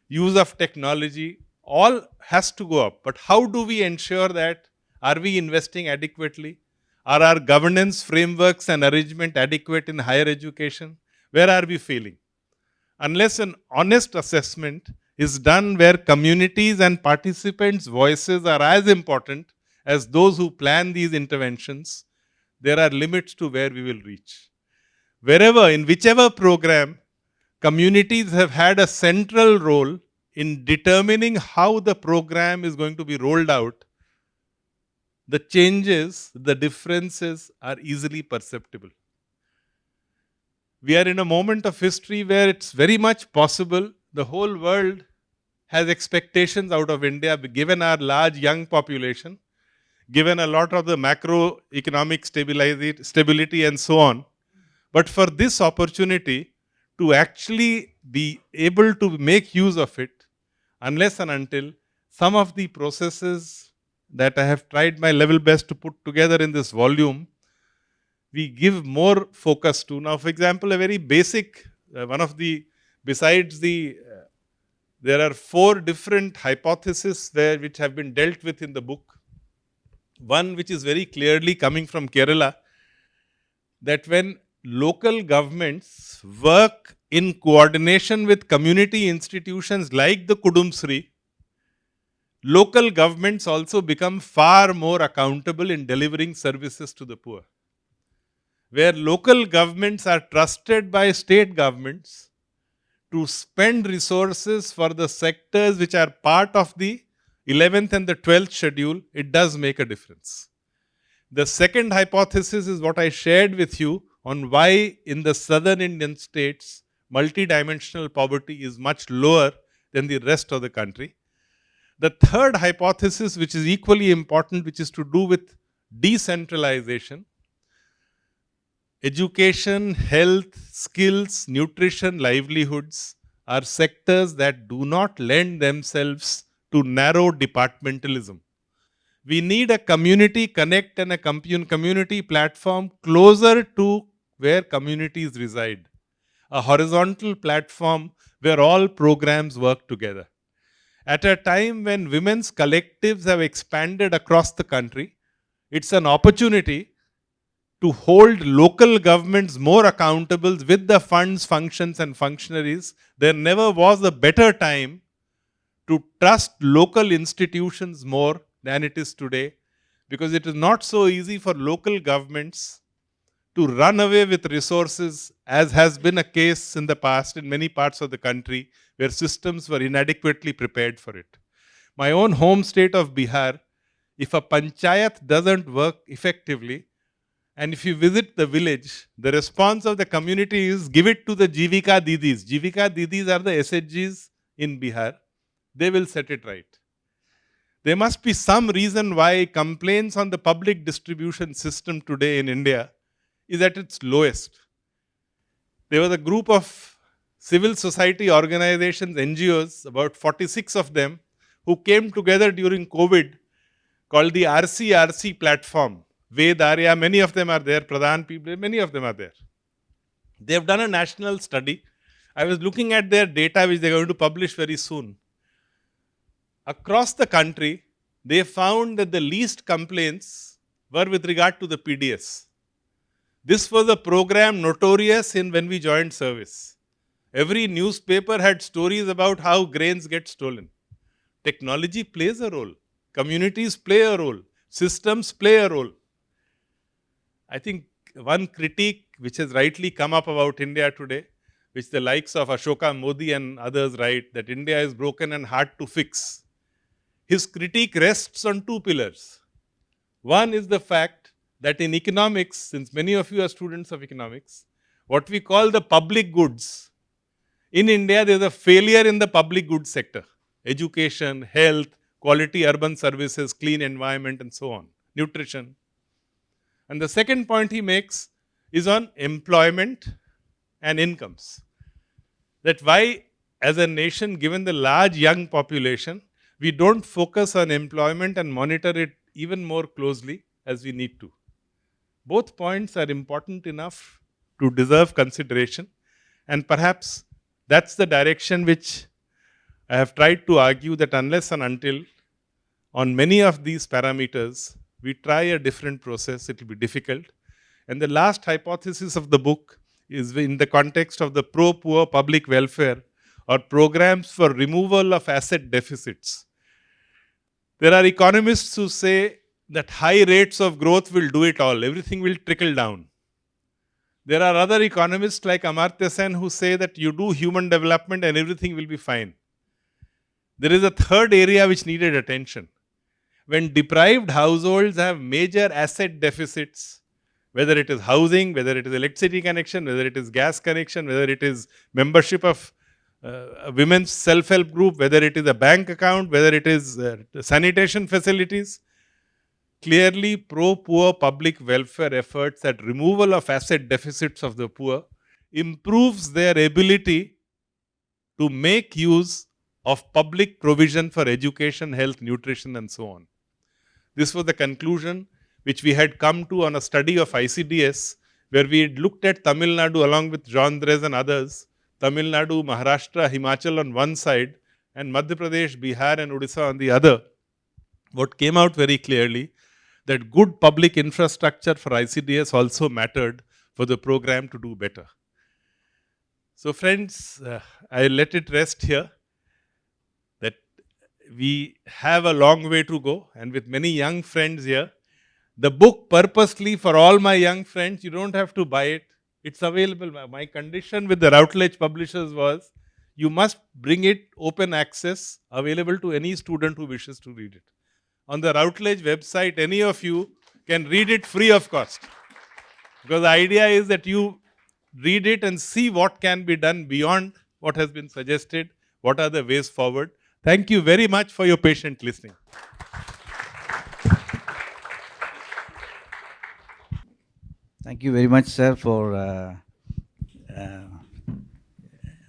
use of technology, all has to go up. But how do we ensure that? Are we investing adequately? Are our governance frameworks and arrangement adequate in higher education? Where are we failing? Unless an honest assessment is done where communities and participants' voices are as important as those who plan these interventions, there are limits to where we will reach. Wherever, in whichever program, communities have had a central role in determining how the program is going to be rolled out, the changes, the differences are easily perceptible. We are in a moment of history where it's very much possible the whole world has expectations out of India, given our large young population, given a lot of the macroeconomic stability and so on. But for this opportunity to actually be able to make use of it, unless and until some of the processes that I have tried my level best to put together in this volume, we give more focus to. Now, for example, a very basic, besides there are 4 different hypotheses which have been dealt with in the book. One which is very clearly coming from Kerala, that when local governments work in coordination with community institutions like the Kudumsri, local governments also become far more accountable in delivering services to the poor. Where local governments are trusted by state governments to spend resources for the sectors which are part of the 11th and the 12th schedule, it does make a difference. The second hypothesis is what I shared with you on why in the southern Indian states, multidimensional poverty is much lower than the rest of the country. The third hypothesis, which is equally important, which is to do with decentralization. Education, health, skills, nutrition, livelihoods are sectors that do not lend themselves to narrow departmentalism. We need a community connect and a community platform closer to where communities reside. A horizontal platform where all programs work together. At a time when women's collectives have expanded across the country, it's an opportunity to hold local governments more accountable with the funds, functions and functionaries. There never was a better time to trust local institutions more than it is today, because it is not so easy for local governments to run away with resources, as has been a case in the past in many parts of the country where systems were inadequately prepared for it. My own home state of Bihar, if a panchayat doesn't work effectively, and if you visit the village, the response of the community is give it to the Jivika Didis. Jivika Didis are the SHGs in Bihar. They will set it right. There must be some reason why complaints on the public distribution system today in India is at its lowest. There was a group of civil society organizations, NGOs, about 46 of them, who came together during COVID called the RCRC platform. Ved, Arya, many of them are there, Pradhan people, many of them are there. They have done a national study. I was looking at their data which they are going to publish very soon. Across the country, they found that the least complaints were with regard to the PDS. This was a program notorious in when we joined service. Every newspaper had stories about how grains get stolen. Technology plays a role. Communities play a role. Systems play a role. I think one critique which has rightly come up about India today, which the likes of Ashoka Modi and others write, that India is broken and hard to fix. His critique rests on 2 pillars. One is the fact that in economics, since many of you are students of economics, what we call the public goods, in India there is a failure in the public goods sector. Education, health, quality urban services, clean environment and so on, nutrition. And the second point he makes is on employment and incomes. That why, as a nation, given the large young population, we don't focus on employment and monitor it even more closely as we need to. Both points are important enough to deserve consideration, and perhaps that's the direction which I have tried to argue, that unless and until on many of these parameters we try a different process, it will be difficult. And the last hypothesis of the book is in the context of the pro-poor public welfare or programs for removal of asset deficits. There are economists who say that high rates of growth will do it all, everything will trickle down. There are other economists like Amarjeet Sinha who say that you do human development and everything will be fine. There is a third area which needed attention. When deprived households have major asset deficits, whether it is housing, whether it is electricity connection, whether it is gas connection, whether it is membership of a women's self-help group, whether it is a bank account, whether it is sanitation facilities, clearly pro-poor public welfare efforts at removal of asset deficits of the poor improves their ability to make use of public provision for education, health, nutrition, and so on. This was the conclusion which we had come to on a study of ICDS, where we had looked at Tamil Nadu along with John Dres and others, Tamil Nadu, Maharashtra, Himachal on one side, and Madhya Pradesh, Bihar, and Odisha on the other. What came out very clearly that good public infrastructure for ICDS also mattered for the program to do better. So friends, I let it rest here that we have a long way to go, and with many young friends here, the book purposely for all my young friends, you don't have to buy it. It's available. My condition with the Routledge publishers was you must bring it open access, available to any student who wishes to read it. On the Routledge website, any of you can read it free of cost. Because the idea is that you read it and see what can be done beyond what has been suggested, what are the ways forward. Thank you very much for your patient listening. Thank you very much, sir, for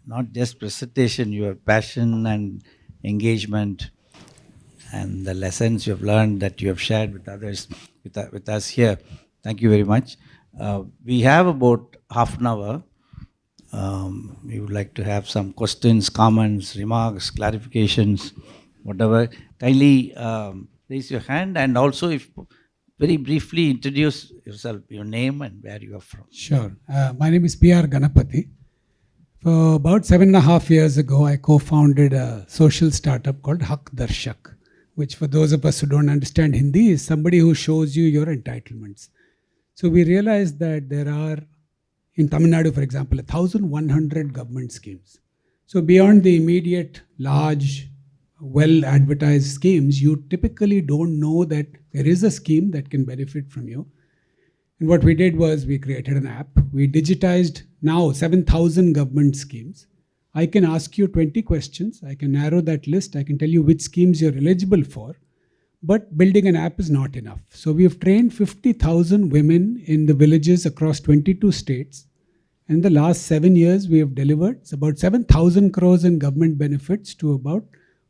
not just presentation, your passion and engagement and the lessons you have learned that you have shared with others, with us here. Thank you very much. We have about half an hour. We would like to have some questions, comments, remarks, clarifications, whatever. Kindly raise your hand, and also if very briefly introduce yourself, your name and where you are from. Sure. My name is P.R. Ganapati. For about 7.5 years ago, I co-founded a social startup called Hak Darshak, which for those of us who don't understand Hindi is somebody who shows you your entitlements. So we realized that there are, in Tamil Nadu, for example, 1,100 government schemes. So beyond the immediate, large, well-advertised schemes, you typically don't know that there is a scheme that can benefit from you. And what we did was we created an app. We digitized now 7,000 government schemes. I can ask you 20 questions. I can narrow that list. I can tell you which schemes you're eligible for. But building an app is not enough. So we have trained 50,000 women in the villages across 22 states. In the last 7 years, we have delivered about 7,000 crores in government benefits to about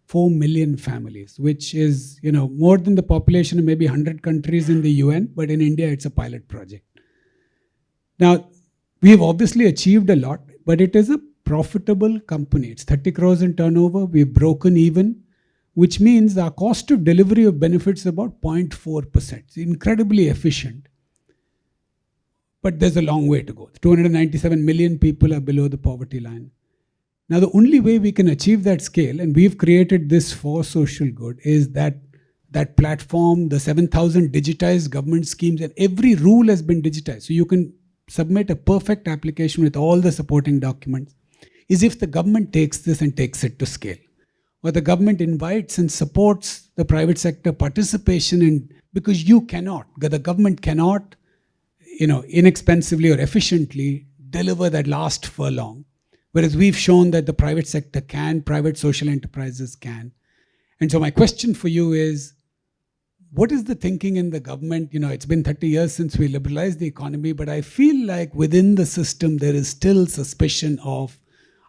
4 million families, which is, more than the population of maybe 100 countries in the UN, but in India, it's a pilot project. Now, we have obviously achieved a lot, but it is a profitable company. It's 30 crores in turnover. We've broken even, which means our cost of delivery of benefits is about 0.4%. It's incredibly efficient. But there's a long way to go. 297 million people are below the poverty line. Now, the only way we can achieve that scale, and we've created this for social good, is that platform, the 7,000 digitized government schemes, and every rule has been digitized. So you can submit a perfect application with all the supporting documents, is if the government takes this and takes it to scale. Or the government invites and supports the private sector participation in, because the government cannot, inexpensively or efficiently deliver that last furlong. Whereas we've shown that the private sector can, private social enterprises can. And so my question for you is, what is the thinking in the government? It's been 30 years since we liberalized the economy, but I feel like within the system, there is still suspicion of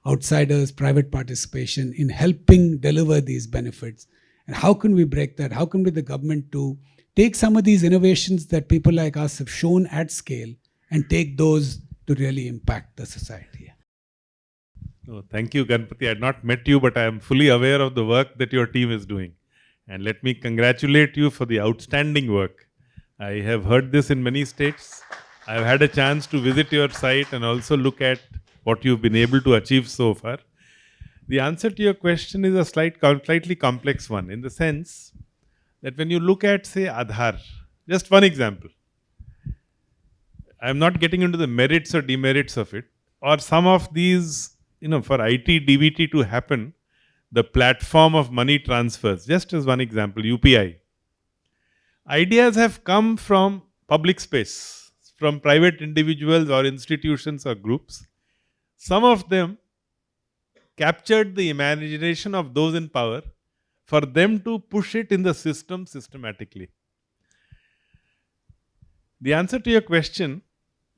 outsiders, private participation in helping deliver these benefits. And how can we break that? How can we, the government, to take some of these innovations that people like us have shown at scale and take those to really impact the society? Oh, thank you, Ganpati. I had not met you, but I am fully aware of the work that your team is doing. And let me congratulate you for the outstanding work. I have heard this in many states. I have had a chance to visit your site and also look at what you've been able to achieve so far. The answer to your question is a slightly complex one, in the sense that when you look at, say, Aadhaar, just one example. I'm not getting into the merits or demerits of it, or some of these, for IT DBT to happen, the platform of money transfers, just as one example, UPI. Ideas have come from public space, from private individuals or institutions or groups. Some of them captured the imagination of those in power for them to push it in the system systematically. The answer to your question,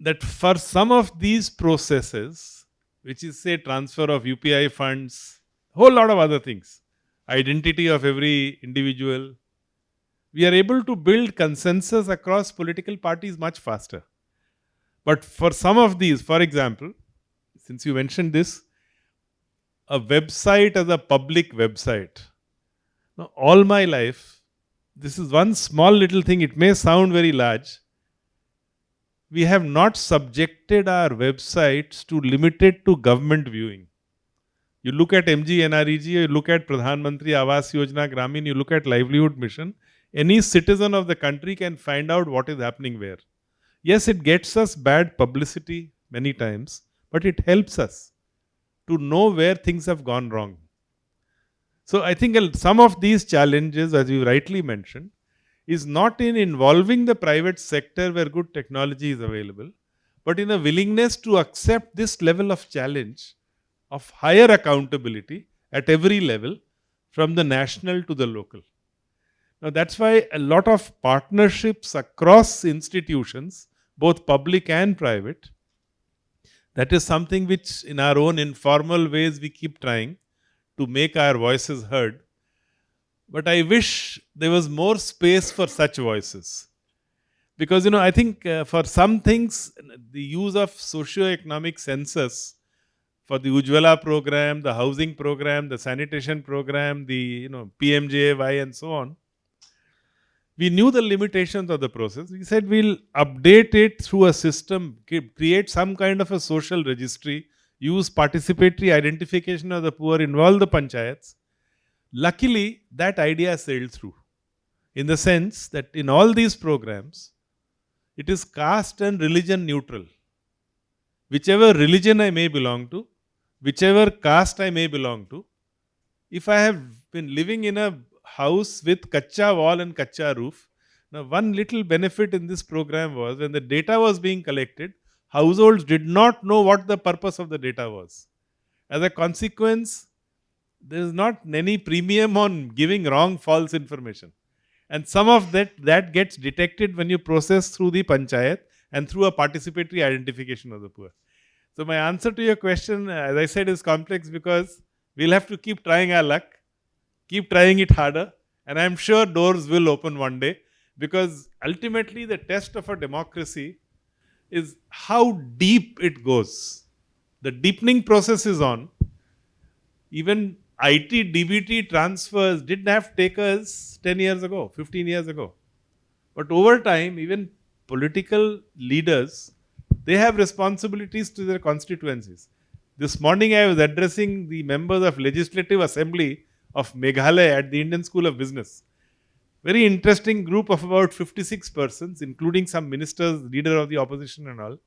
that for some of these processes, which is say transfer of UPI funds, whole lot of other things, identity of every individual, we are able to build consensus across political parties much faster. But for some of these, for example, since you mentioned this, a website as a public website. Now, all my life, this is one small little thing, it may sound very large. We have not subjected our websites to limited to government viewing. You look at MGNREG, you look at Pradhan Mantri Awas Yojana Gramin, you look at Livelihood Mission, any citizen of the country can find out what is happening where. Yes, it gets us bad publicity many times, but it helps us to know where things have gone wrong. So I think some of these challenges, as you rightly mentioned, is not in involving the private sector where good technology is available, but in a willingness to accept this level of challenge of higher accountability at every level, from the national to the local. Now that's why a lot of partnerships across institutions, both public and private, that is something which in our own informal ways we keep trying to make our voices heard. But I wish there was more space for such voices. Because, I think for some things, the use of socio-economic census for the Ujjwala program, the housing program, the sanitation program, the PMJAY and so on, we knew the limitations of the process. We said we'll update it through a system, create some kind of a social registry, use participatory identification of the poor, involve the panchayats. Luckily, that idea sailed through, in the sense that in all these programs, it is caste and religion neutral. Whichever religion I may belong to, whichever caste I may belong to, if I have been living in a house with kacha wall and kacha roof, now one little benefit in this program was when the data was being collected, households did not know what the purpose of the data was. As a consequence, there is not any premium on giving wrong, false information. And some of that gets detected when you process through the panchayat and through a participatory identification of the poor. So my answer to your question, as I said, is complex because we'll have to keep trying our luck, keep trying it harder, and I'm sure doors will open one day, because ultimately the test of a democracy is how deep it goes. The deepening process is on. Even IT, DBT transfers didn't have takers 10 years ago, 15 years ago. But over time, even political leaders, they have responsibilities to their constituencies. This morning I was addressing the members of Legislative Assembly of Meghalaya at the Indian School of Business. Very interesting group of about 56 persons, including some ministers, leader of the opposition and all.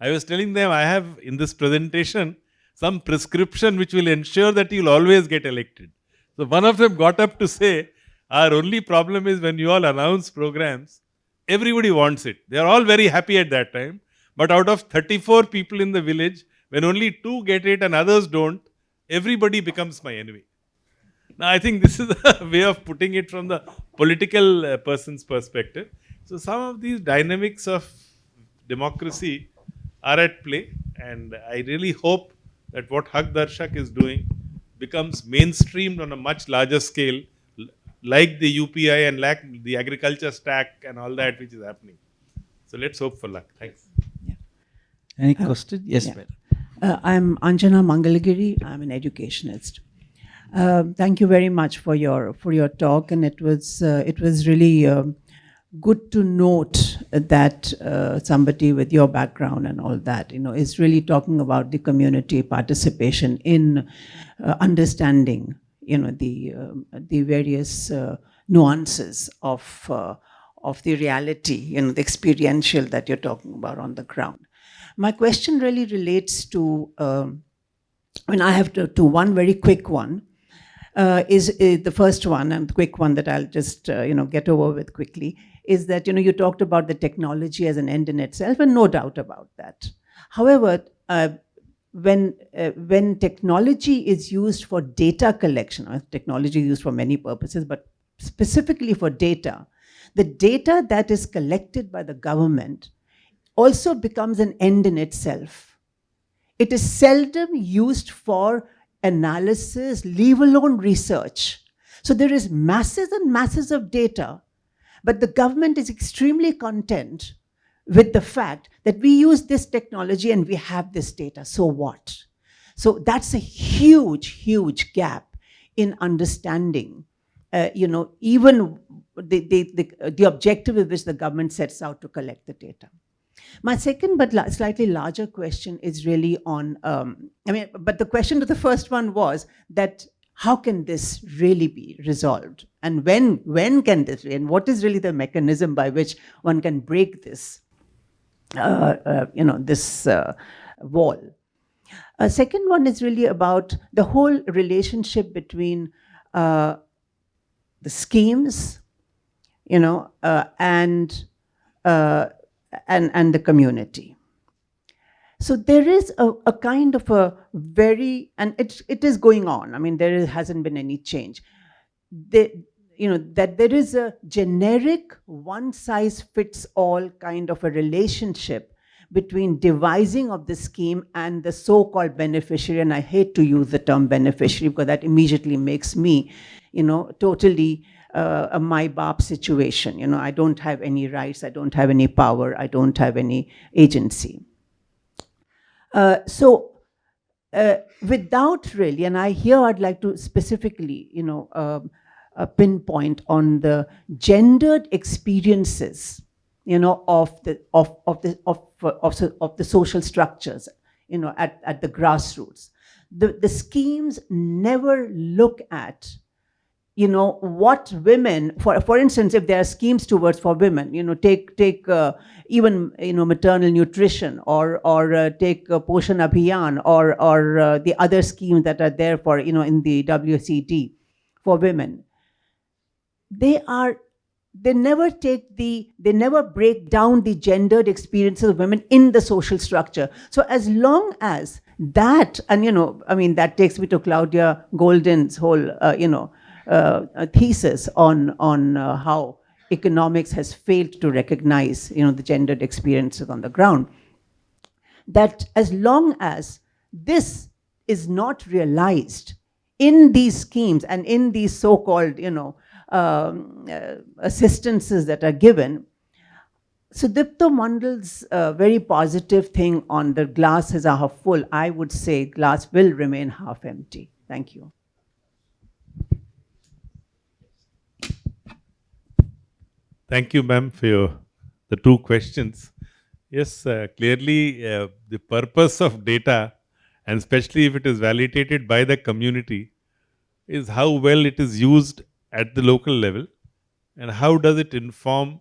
I was telling them I have in this presentation some prescription which will ensure that you will always get elected. So one of them got up to say, our only problem is when you all announce programs, everybody wants it. They are all very happy at that time. But out of 34 people in the village, when only 2 get it and others don't, everybody becomes my enemy. Now I think this is a way of putting it from the political person's perspective. So some of these dynamics of democracy are at play, and I really hope that what Haq Darshak is doing becomes mainstreamed on a much larger scale, like the UPI and like the agriculture stack and all that which is happening. So let's hope for luck. Thanks. Yeah. Any question? Yes, Yeah. I'm Anjana Mangalagiri. I'm an educationist. Thank you very much for your talk, and it was really good to note that somebody with your background and all that, is really talking about the community participation in understanding, the various nuances of the reality, the experiential that you're talking about on the ground. My question really relates to, I have to one very quick one. Is the first one, and the quick one that I'll just get over with quickly, is that you talked about the technology as an end in itself, and no doubt about that. However, when technology is used for data collection, or technology is used for many purposes, but specifically for data, the data that is collected by the government also becomes an end in itself. It is seldom used for analysis, leave alone research. So there is masses and masses of data, but the government is extremely content with the fact that we use this technology and we have this data. So what? So that's a huge, huge gap in understanding, even the objective with which the government sets out to collect the data. My second but slightly larger question is really on, but the question to the first one was that how can this really be resolved? And when can this be? And what is really the mechanism by which one can break this, this wall? A second one is really about the whole relationship between the schemes, and the community. So there is a kind of a very, and it is going on. I mean, there hasn't been any change. That there is a generic one-size-fits-all kind of a relationship between devising of the scheme and the so-called beneficiary. And I hate to use the term beneficiary because that immediately makes me, totally a my baap situation. I don't have any rights, I don't have any power, I don't have any agency. Without really, and I'd like to specifically, pinpoint on the gendered experiences, of the social structures, at the grassroots. The schemes never look at, what women, for instance, if there are schemes towards for women, take even maternal nutrition, or take Poshan Abhiyan, or the other schemes that are there for in the WCT for women. They never break down the gendered experiences of women in the social structure. So as long as that, and that takes me to Claudia Golden's whole thesis on how economics has failed to recognize the gendered experiences on the ground, that as long as this is not realized in these schemes and in these so-called assistances that are given. So Dipto Mandal's very positive thing on the glass is half full, I would say glass will remain half empty. Thank you. Thank you, ma'am, for the two questions. Yes, clearly the purpose of data, and especially if it is validated by the community, is how well it is used at the local level, and how does it inform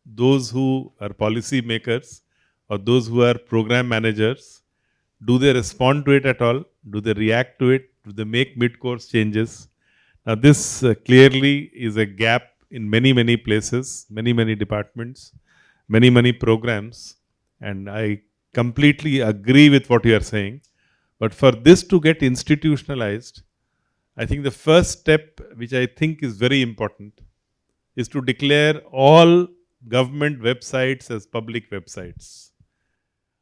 those who are policy makers or those who are program managers. Do they respond to it at all? Do they react to it? Do they make mid-course changes? Now this clearly is a gap in many places, many departments, many programs, and I completely agree with what you are saying. But for this to get institutionalized, I think the first step, which I think is very important, is to declare all government websites as public websites.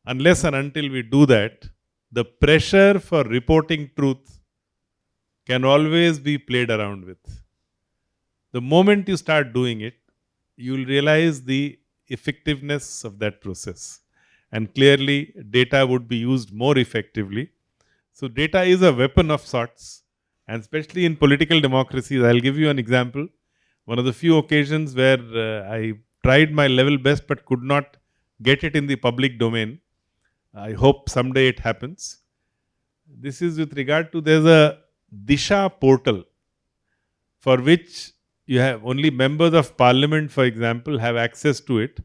Unless and until we do that, the pressure for reporting truth can always be played around with. The moment you start doing it, you will realize the effectiveness of that process. And clearly, data would be used more effectively. So data is a weapon of sorts, and especially in political democracies. I'll give you an example. One of the few occasions where I tried my level best but could not get it in the public domain. I hope someday it happens. This is with regard to, there's a Disha portal for which you have only members of parliament, for example, have access to it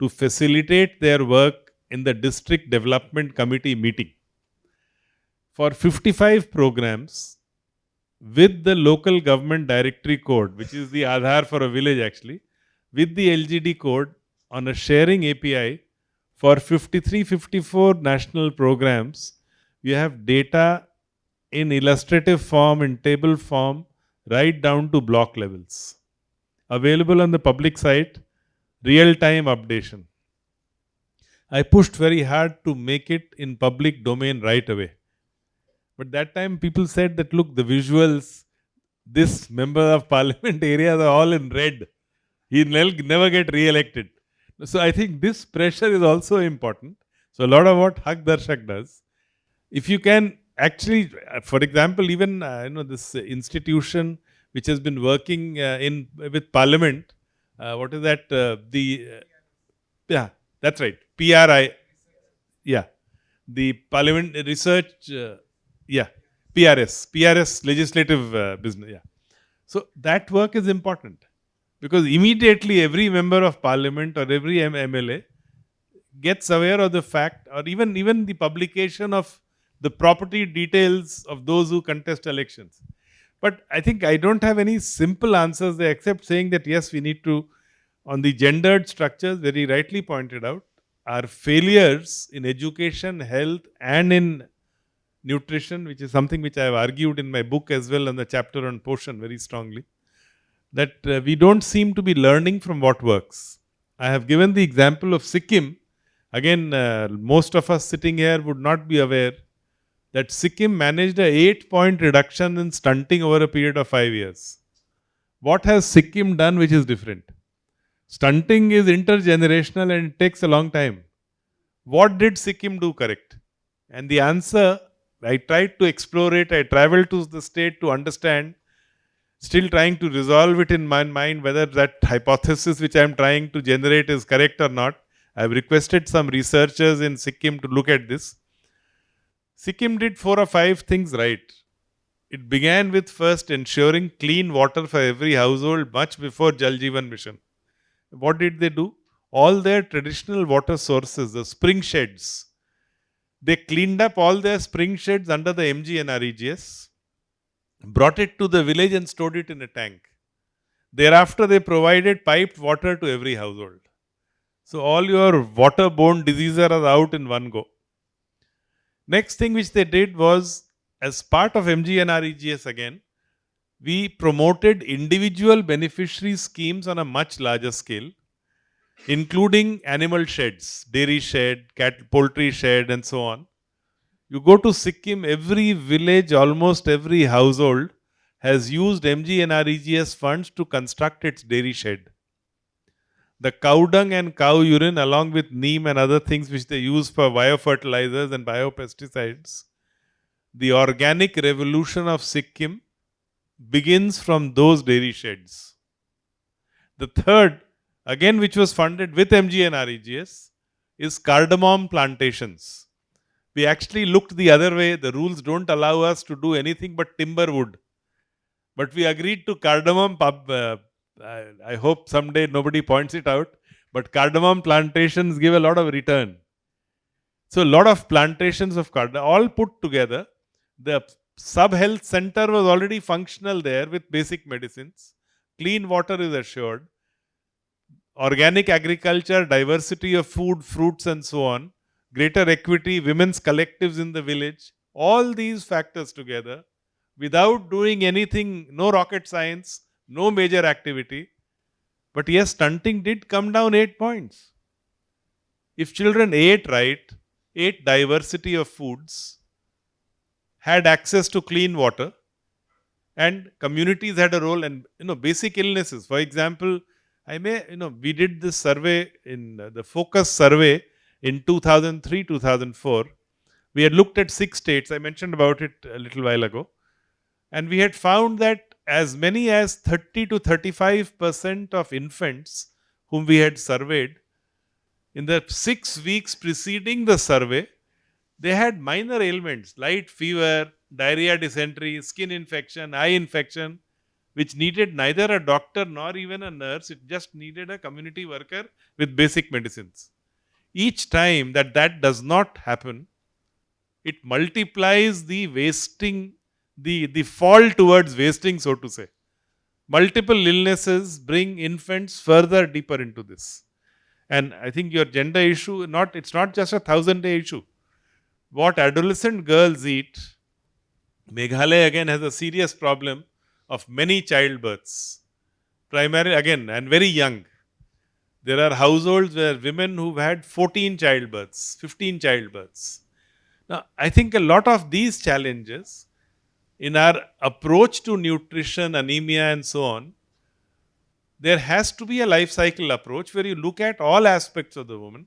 to facilitate their work in the district development committee meeting. For 55 programs, with the local government directory code, which is the Aadhaar for a village actually, with the LGD code on a sharing API for 53-54 national programs, You have data in illustrative form, in table form, right down to block levels. Available on the public site, real-time updation. I pushed very hard to make it in public domain right away. But that time people said that, look, the visuals, this member of parliament areas are all in red. He'll never get re-elected. So I think this pressure is also important. So a lot of what Hak Darshak does, if you can actually, for example, even this institution which has been working with Parliament, what is that? Yeah, that's right. PRI, yeah, the Parliament Research, PRS, Legislative Business, yeah. So that work is important because immediately every member of Parliament or every MLA gets aware of the fact, or even the publication of the property details of those who contest elections. But I think I don't have any simple answers there except saying that yes, we need to, on the gendered structures, very rightly pointed out, our failures in education, health, and in nutrition, which is something which I have argued in my book as well on the chapter on Poshan very strongly, that we don't seem to be learning from what works. I have given the example of Sikkim. Again, most of us sitting here would not be aware that Sikkim managed a 8-point reduction in stunting over a period of 5 years. What has Sikkim done which is different? Stunting is intergenerational and it takes a long time. What did Sikkim do correct? And the answer, I tried to explore it, I traveled to the state to understand, still trying to resolve it in my mind whether that hypothesis which I am trying to generate is correct or not. I have requested some researchers in Sikkim to look at this. Sikkim did 4 or 5 things right. It began with first ensuring clean water for every household much before Jal Jeevan Mission. What did they do? All their traditional water sources, the spring sheds, they cleaned up all their spring sheds under the MGNREGS, brought it to the village and stored it in a tank. Thereafter, they provided piped water to every household. So all your waterborne diseases are out in one go. Next thing which they did was, as part of MGNREGS again, we promoted individual beneficiary schemes on a much larger scale, including animal sheds, dairy shed, poultry shed, and so on. You go to Sikkim, every village, almost every household has used MGNREGS funds to construct its dairy shed. The cow dung and cow urine, along with neem and other things which they use for biofertilizers and biopesticides, the organic revolution of Sikkim begins from those dairy sheds. The third, again which was funded with MGNREGS, is cardamom plantations. We actually looked the other way. The rules don't allow us to do anything but timber wood. But we agreed to cardamom I hope someday nobody points it out, but cardamom plantations give a lot of return. So a lot of plantations of cardamom, all put together. The sub-health center was already functional there with basic medicines. Clean water is assured. Organic agriculture, diversity of food, fruits and so on. Greater equity, women's collectives in the village. All these factors together, without doing anything, no rocket science, no major activity. But yes, stunting did come down 8 points. If children ate right, ate diversity of foods, had access to clean water, and communities had a role, and basic illnesses. For example, we did this survey in the focus survey in 2003-2004. We had looked at 6 states. I mentioned about it a little while ago. And we had found that as many as 30 to 35% of infants whom we had surveyed, in the 6 weeks preceding the survey, they had minor ailments, light fever, diarrhea, dysentery, skin infection, eye infection, which needed neither a doctor nor even a nurse. It just needed a community worker with basic medicines. Each time that does not happen, it multiplies the wasting, the fall towards wasting, so to say. Multiple illnesses bring infants further deeper into this. And I think your gender issue, it's not just a 1,000-day issue. what adolescent girls eat, Meghalaya again has a serious problem of many childbirths. Primarily, again, and very young. There are households where women who've had 14 childbirths, 15 childbirths. Now, I think a lot of these challenges in our approach to nutrition, anemia, and so on, there has to be a life cycle approach where you look at all aspects of the woman.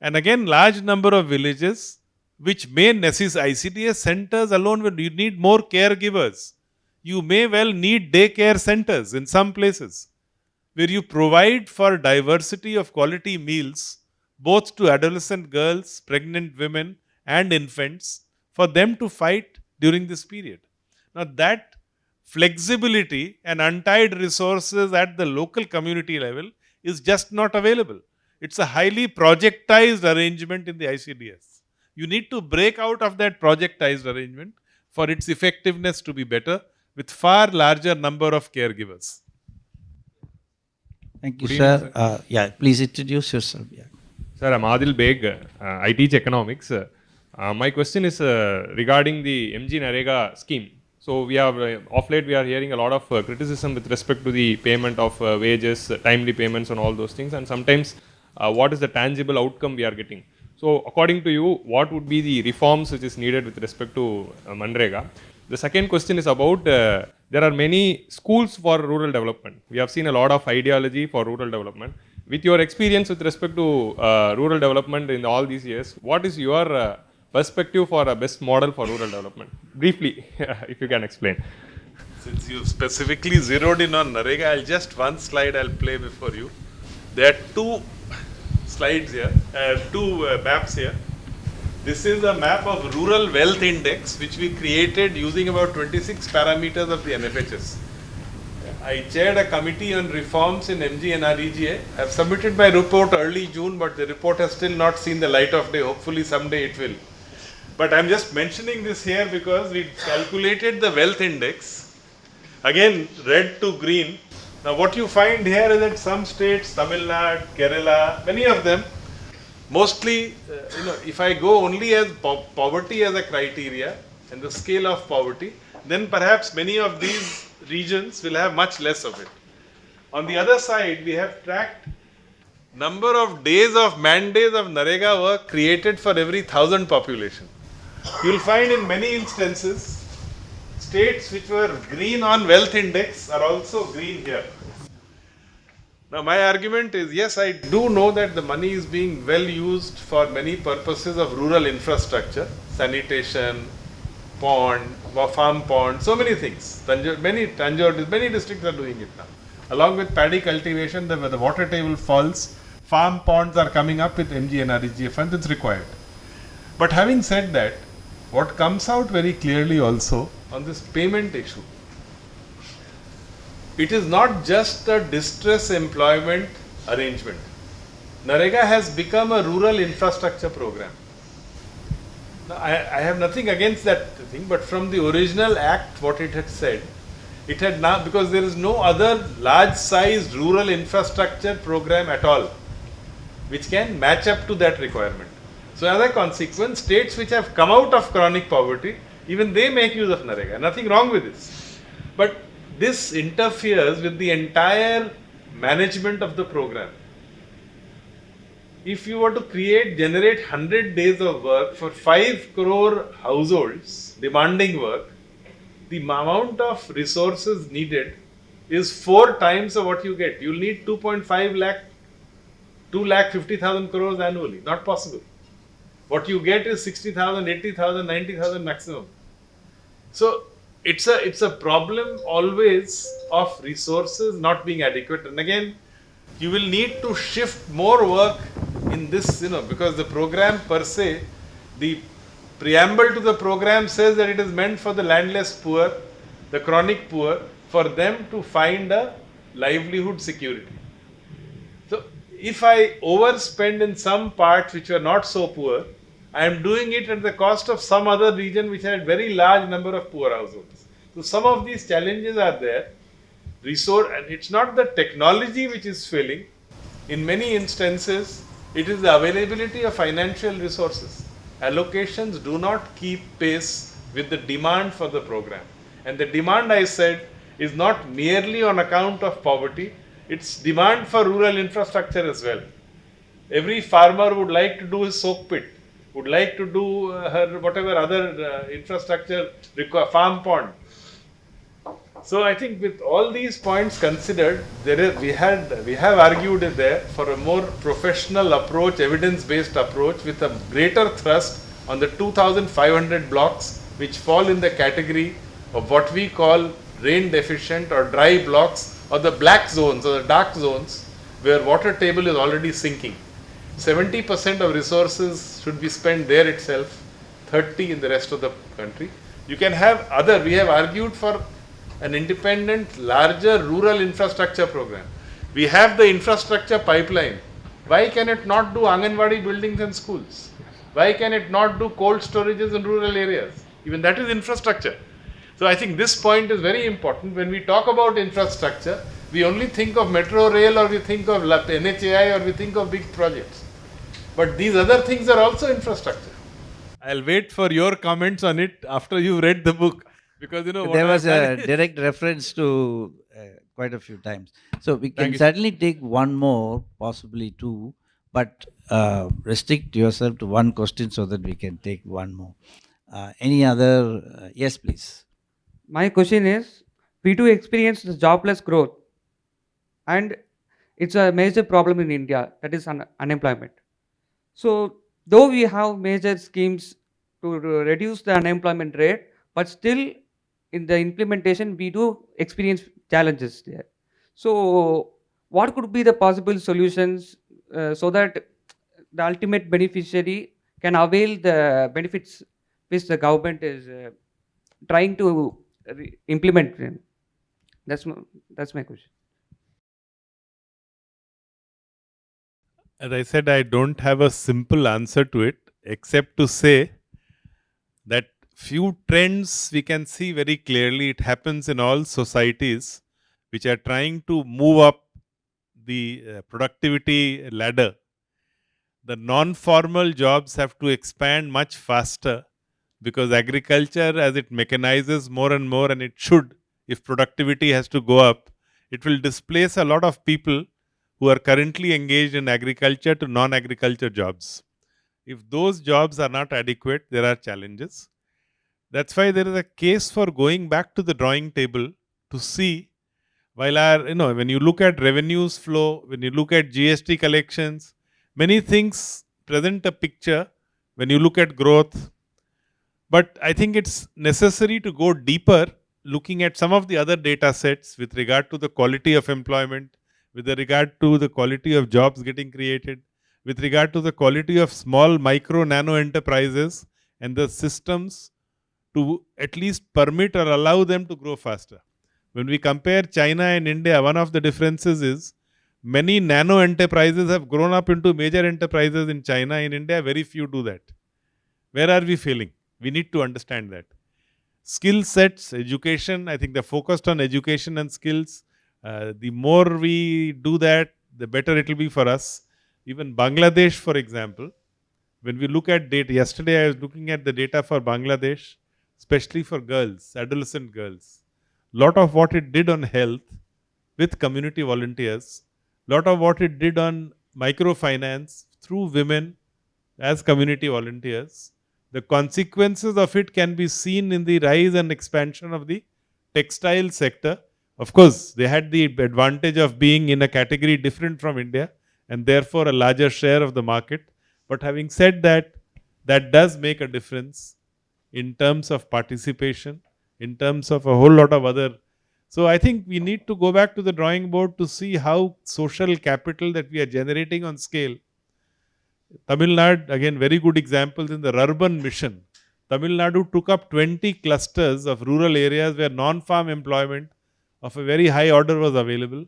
And again, large number of villages which may necessitate ICDS centers alone, will you need more caregivers. You may well need daycare centers in some places where you provide for diversity of quality meals both to adolescent girls, pregnant women, and infants for them to fight during this period. Now, that flexibility and untied resources at the local community level is just not available. It's a highly projectized arrangement in the ICDS. You need to break out of that projectized arrangement for its effectiveness to be better with far larger number of caregivers. Thank you, Good sir. evening, sir. Yeah, please introduce yourself. Yeah. Sir, I'm Adil Beg. I teach economics. My question is regarding the MG Narega scheme. So we are of late we are hearing a lot of criticism with respect to the payment of wages, timely payments, and all those things. And sometimes, what is the tangible outcome we are getting? So, according to you, what would be the reforms which is needed with respect to Manrega? The second question is about there are many schools for rural development. We have seen a lot of ideology for rural development. With your experience with respect to rural development in all these years, what is your perspective for a best model for rural development? Briefly, if you can explain. Since you specifically zeroed in on Narega, one slide I'll play before you. There are two slides here, two maps here. This is a map of Rural Wealth Index, which we created using about 26 parameters of the NFHS. I chaired a committee on reforms in MG-NREGA. I have submitted my report early June, but the report has still not seen the light of day. Hopefully someday it will. But I'm just mentioning this here because we calculated the wealth index. Again, red to green. Now what you find here is that some states, Tamil Nadu, Kerala, many of them, mostly, if I go only as poverty as a criteria and the scale of poverty, then perhaps many of these regions will have much less of it. On the other side, we have tracked number of days of man days of Narega work created for every 1,000 population. You will find in many instances, states which were green on wealth index are also green here. Now my argument is, yes, I do know that the money is being well used for many purposes of rural infrastructure, sanitation, pond, farm pond, so many things. Tanjore, many districts are doing it now. Along with paddy cultivation, where the water table falls, farm ponds are coming up with MG-NREGA funds, it's required. But having said that, what comes out very clearly also on this payment issue, it is not just a distress employment arrangement. Narega has become a rural infrastructure program. Now, I have nothing against that thing, but from the original act, what it had said, it had now, because there is no other large-sized rural infrastructure program at all, which can match up to that requirement. So as a consequence, states which have come out of chronic poverty, even they make use of Narega. Nothing wrong with this. But this interferes with the entire management of the program. If you were to generate 100 days of work for 5 crore households demanding work, the amount of resources needed is 4 times of what you get. You'll need 2.5 lakh, 2,50,000 crores annually. Not possible. What you get is 60,000, 80,000, 90,000 maximum. So it's a problem always of resources not being adequate. And again, you will need to shift more work in this, because the program per se, the preamble to the program says that it is meant for the landless poor, the chronic poor, for them to find a livelihood security. So if I overspend in some parts which are not so poor, I am doing it at the cost of some other region which had very large number of poor households. So some of these challenges are there. And it's not the technology which is failing. In many instances, it is the availability of financial resources. allocations do not keep pace with the demand for the program. And the demand, I said, is not merely on account of poverty, it's demand for rural infrastructure as well. Every farmer would like to do his soak pit, would like to do her whatever other infrastructure, farm pond. So I think with all these points considered, we have argued there for a more professional approach, evidence-based approach with a greater thrust on the 2,500 blocks which fall in the category of what we call rain deficient or dry blocks, or the black zones or the dark zones where water table is already sinking. 70% of resources should be spent there itself, 30 in the rest of the country. You can have other, we have argued for an independent, larger rural infrastructure program. We have the infrastructure pipeline. Why can it not do Anganwadi buildings and schools? Why can it not do cold storages in rural areas? Even that is infrastructure. So I think this point is very important. When we talk about infrastructure, we only think of metro rail, or we think of NHAI, or we think of big projects. But these other things are also infrastructure. I'll wait for your comments on it after you read the book. Because there was a direct reference to quite a few times. So we can certainly take one more, possibly two, but restrict yourself to one question so that we can take one more. Any other? Yes, please. My question is, we do experience the jobless growth, and it's a major problem in India, that is unemployment. So though we have major schemes to reduce the unemployment rate, but still in the implementation we do experience challenges there. So what could be the possible solutions so that the ultimate beneficiary can avail the benefits which the government is trying to implement? That's my question. As I said, I don't have a simple answer to it, except to say that few trends we can see very clearly. It happens in all societies which are trying to move up the productivity ladder. The non-formal jobs have to expand much faster, because agriculture, as it mechanizes more and more, and it should, if productivity has to go up, it will displace a lot of people who are currently engaged in agriculture to non-agriculture jobs. If those jobs are not adequate, there are challenges. That's why there is a case for going back to the drawing table to see, while when you look at revenues flow, when you look at GST collections, many things present a picture when you look at growth. But I think it's necessary to go deeper, looking at some of the other data sets with regard to the quality of employment, with regard to the quality of jobs getting created, with regard to the quality of small, micro, nano enterprises, and the systems to at least permit or allow them to grow faster. When we compare China and India, one of the differences is many nano enterprises have grown up into major enterprises in China. In India, very few do that. Where are we failing? We need to understand that. Skill sets, education, I think they're focused on education and skills. The more we do that, the better it will be for us. Even Bangladesh, for example, when we look at data, yesterday I was looking at the data for Bangladesh, especially for girls, adolescent girls. Lot of what it did on health with community volunteers, lot of what it did on microfinance through women as community volunteers. The consequences of it can be seen in the rise and expansion of the textile sector. Of course, they had the advantage of being in a category different from India, and therefore a larger share of the market. But having said that, that does make a difference in terms of participation, in terms of a whole lot of other. So I think we need to go back to the drawing board to see how social capital that we are generating on scale. Tamil Nadu, again, very good examples in the urban mission. Tamil Nadu took up 20 clusters of rural areas where non-farm employment of a very high order was available.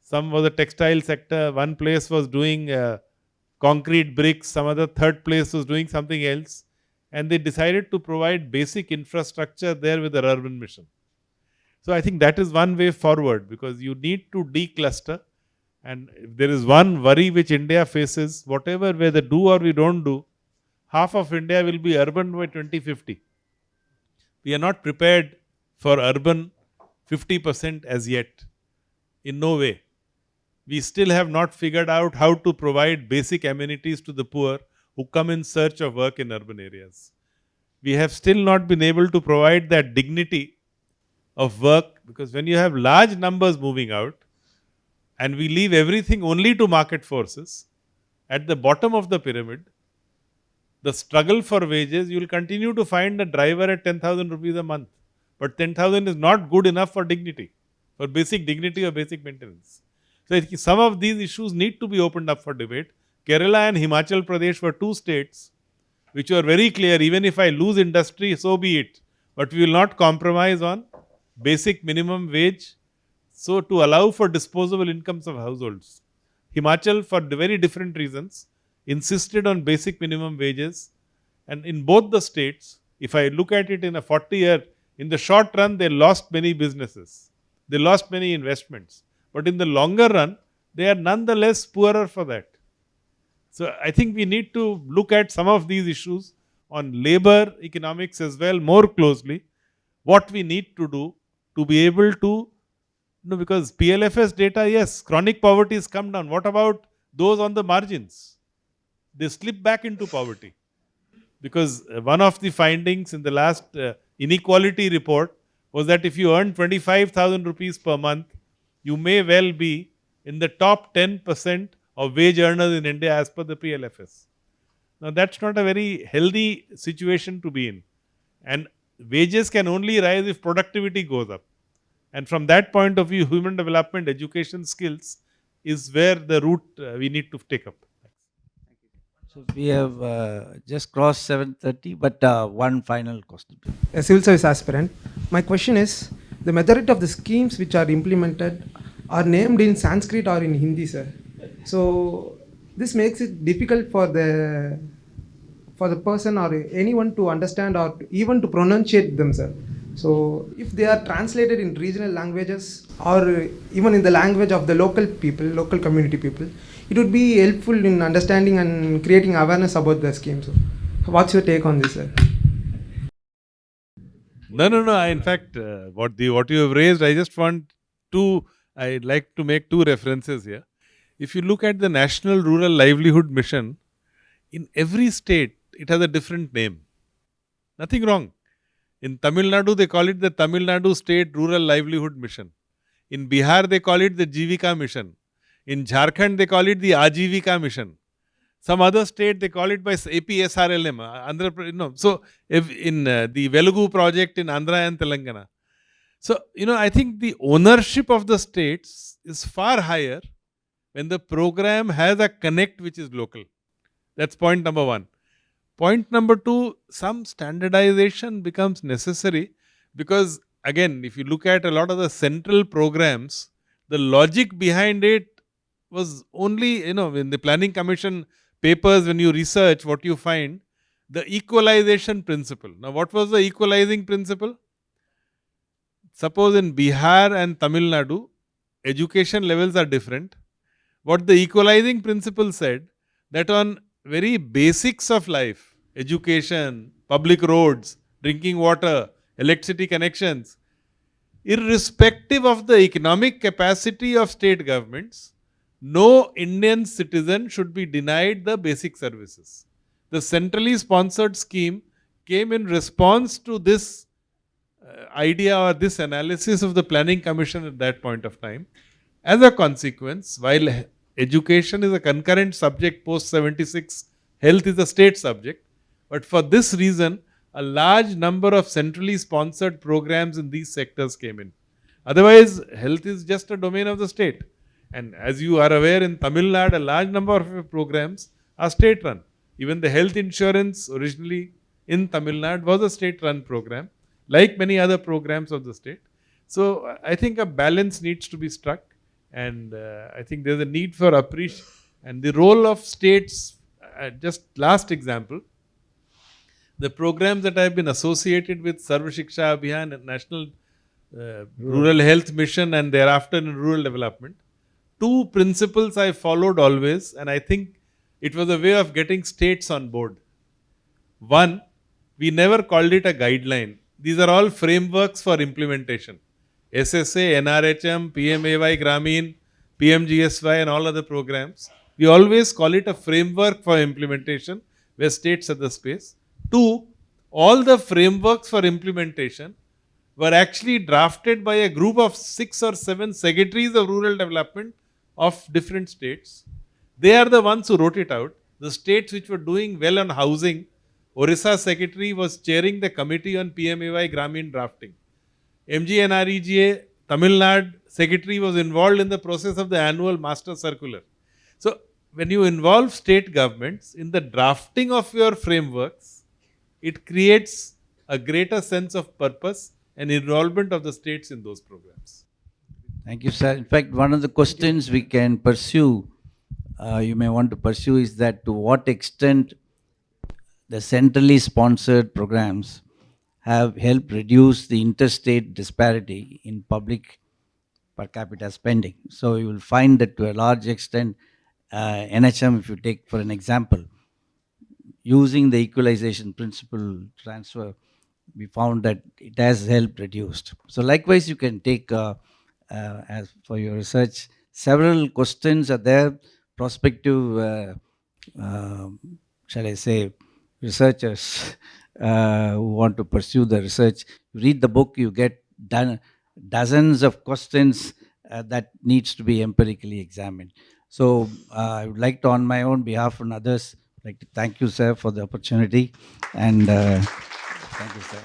Some was the textile sector, one place was doing concrete bricks, some other third place was doing something else. And they decided to provide basic infrastructure there with the urban mission. So I think that is one way forward, because you need to decluster. And if there is one worry which India faces, whatever whether do or we don't do, half of India will be urban by 2050. We are not prepared for urban 50% as yet. In no way. We still have not figured out how to provide basic amenities to the poor who come in search of work in urban areas. We have still not been able to provide that dignity of work, because when you have large numbers moving out and we leave everything only to market forces, at the bottom of the pyramid, the struggle for wages, you will continue to find a driver at 10,000 rupees a month. But 10,000 is not good enough for dignity, for basic dignity or basic maintenance. So I think some of these issues need to be opened up for debate. Kerala and Himachal Pradesh were two states which were very clear, even if I lose industry, so be it. But we will not compromise on basic minimum wage, so to allow for disposable incomes of households. Himachal, for very different reasons, insisted on basic minimum wages. And in both the states, if I look at it in a 40-year, in the short run, they lost many businesses. They lost many investments. But in the longer run, they are nonetheless poorer for that. So I think we need to look at some of these issues on labor economics as well more closely. What we need to do to be able to, because PLFS data, yes, chronic poverty has come down. What about those on the margins? They slip back into poverty. Because one of the findings in the last inequality report was that if you earn 25,000 rupees per month, you may well be in the top 10% of wage earners in India as per the PLFS. Now that's not a very healthy situation to be in. And wages can only rise if productivity goes up. And from that point of view, human development, education, skills is where the route we need to take up. So we have just crossed 7:30, but one final question. A civil service aspirant. My question is, the majority of the schemes which are implemented are named in Sanskrit or in Hindi, sir. So this makes it difficult for the person or anyone to understand or even to pronunciate them, sir. So if they are translated in regional languages or even in the language of the local people, local community people, it would be helpful in understanding and creating awareness about the scheme. So what's your take on this, sir? No. In fact, what you have raised, I'd like to make two references here. If you look at the National Rural Livelihood Mission, in every state, it has a different name. Nothing wrong. In Tamil Nadu, they call it the Tamil Nadu State Rural Livelihood Mission. In Bihar, they call it the Jivika Mission. In Jharkhand, they call it the Ajivika Mission. Some other state, they call it by APSRLM. So, if in the Velugu project in Andhra and Telangana. So, I think the ownership of the states is far higher when the program has a connect which is local. That's point number one. Point number two, some standardization becomes necessary because, again, if you look at a lot of the central programs, the logic behind it was only, in the Planning Commission papers, when you research, what you find, the equalization principle. Now, what was the equalizing principle? Suppose in Bihar and Tamil Nadu, education levels are different. What the equalizing principle said, that on very basics of life, education, public roads, drinking water, electricity connections, irrespective of the economic capacity of state governments, no Indian citizen should be denied the basic services. The centrally sponsored scheme came in response to this idea or this analysis of the Planning Commission at that point of time. As a consequence, while education is a concurrent subject post 76, health is a state subject. But for this reason, a large number of centrally sponsored programs in these sectors came in. Otherwise, health is just a domain of the state. And as you are aware, in Tamil Nadu, a large number of programs are state run. Even the health insurance originally in Tamil Nadu was a state run program, like many other programs of the state. So I think a balance needs to be struck. And I think there's a need for appreciation. And the role of states, just last example, the programs that I've been associated with, Sarva Shiksha Abhiyan and National Rural Health Mission and thereafter in rural development, two principles I followed always, and I think it was a way of getting states on board. One, we never called it a guideline. These are all frameworks for implementation. SSA, NRHM, PMAY, Grameen, PMGSY and all other programs. We always call it a framework for implementation where states have the space. Two, all the frameworks for implementation were actually drafted by a group of 6 or 7 secretaries of rural development of different states. They are the ones who wrote it out. The states which were doing well on housing, Orissa secretary was chairing the committee on PMAY Grameen drafting. MGNREGA, Tamil Nadu secretary was involved in the process of the annual master circular. So, when you involve state governments in the drafting of your frameworks, it creates a greater sense of purpose and involvement of the states in those programs. Thank you, sir. In fact, one of the questions we can pursue, you may want to pursue, is that to what extent the centrally sponsored programs have helped reduce the interstate disparity in public per capita spending. So you will find that to a large extent, NHM, if you take for an example, using the equalization principle transfer, we found that it has helped reduced. So likewise, you can take, as for your research, several questions are there, prospective, shall I say, researchers who want to pursue the research. You read the book, you get dozens of questions that needs to be empirically examined. So I would like to, on my own behalf and others, like to thank you, sir, for the opportunity. And thank you, sir.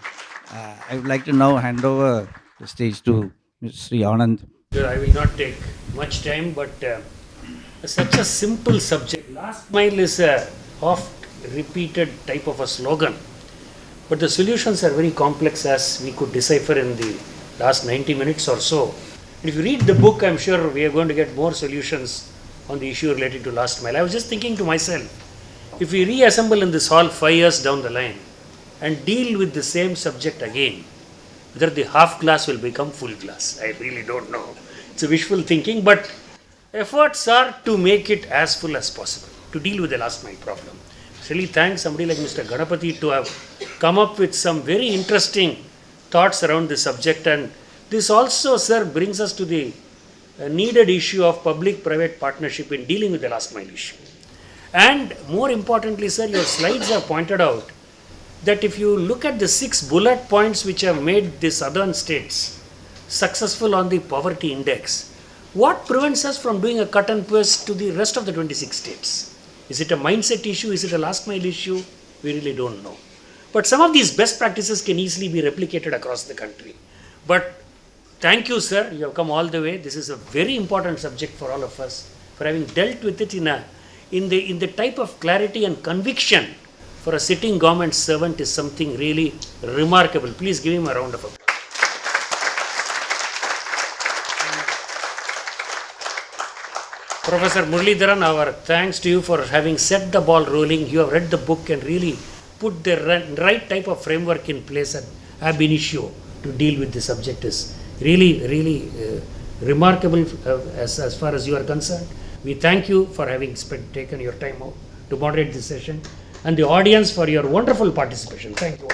I would like to now hand over the stage to Mr. Sri Anand. I will not take much time, but such a simple subject. Last mile is a oft repeated type of a slogan, but the solutions are very complex, as we could decipher in the last 90 minutes or so. If you read the book, I'm sure we are going to get more solutions on the issue related to last mile. I was just thinking to myself, if we reassemble in this hall 5 years down the line and deal with the same subject again, whether the half glass will become full glass, I really don't know. It's a wishful thinking, but efforts are to make it as full as possible to deal with the last mile problem. Really thank somebody like Mr. Ganapathy to have come up with some very interesting thoughts around this subject. And this also, sir, brings us to the needed issue of public-private partnership in dealing with the last mile issue. And more importantly, sir, your slides have pointed out that if you look at the 6 bullet points which have made the southern states successful on the poverty index, what prevents us from doing a cut and paste to the rest of the 26 states? Is it a mindset issue? Is it a last mile issue? We really don't know. But some of these best practices can easily be replicated across the country. But thank you, sir. You have come all the way. This is a very important subject for all of us, for having dealt with it in the type of clarity and conviction for a sitting government servant is something really remarkable. Please give him a round of applause. Professor Muraleedharan, our thanks to you for having set the ball rolling. You have read the book and really put the right type of framework in place at ab initio to deal with the subject is really remarkable as far as you are concerned. We thank you for having taken your time out to moderate this session, and the audience for your wonderful participation. Thank you.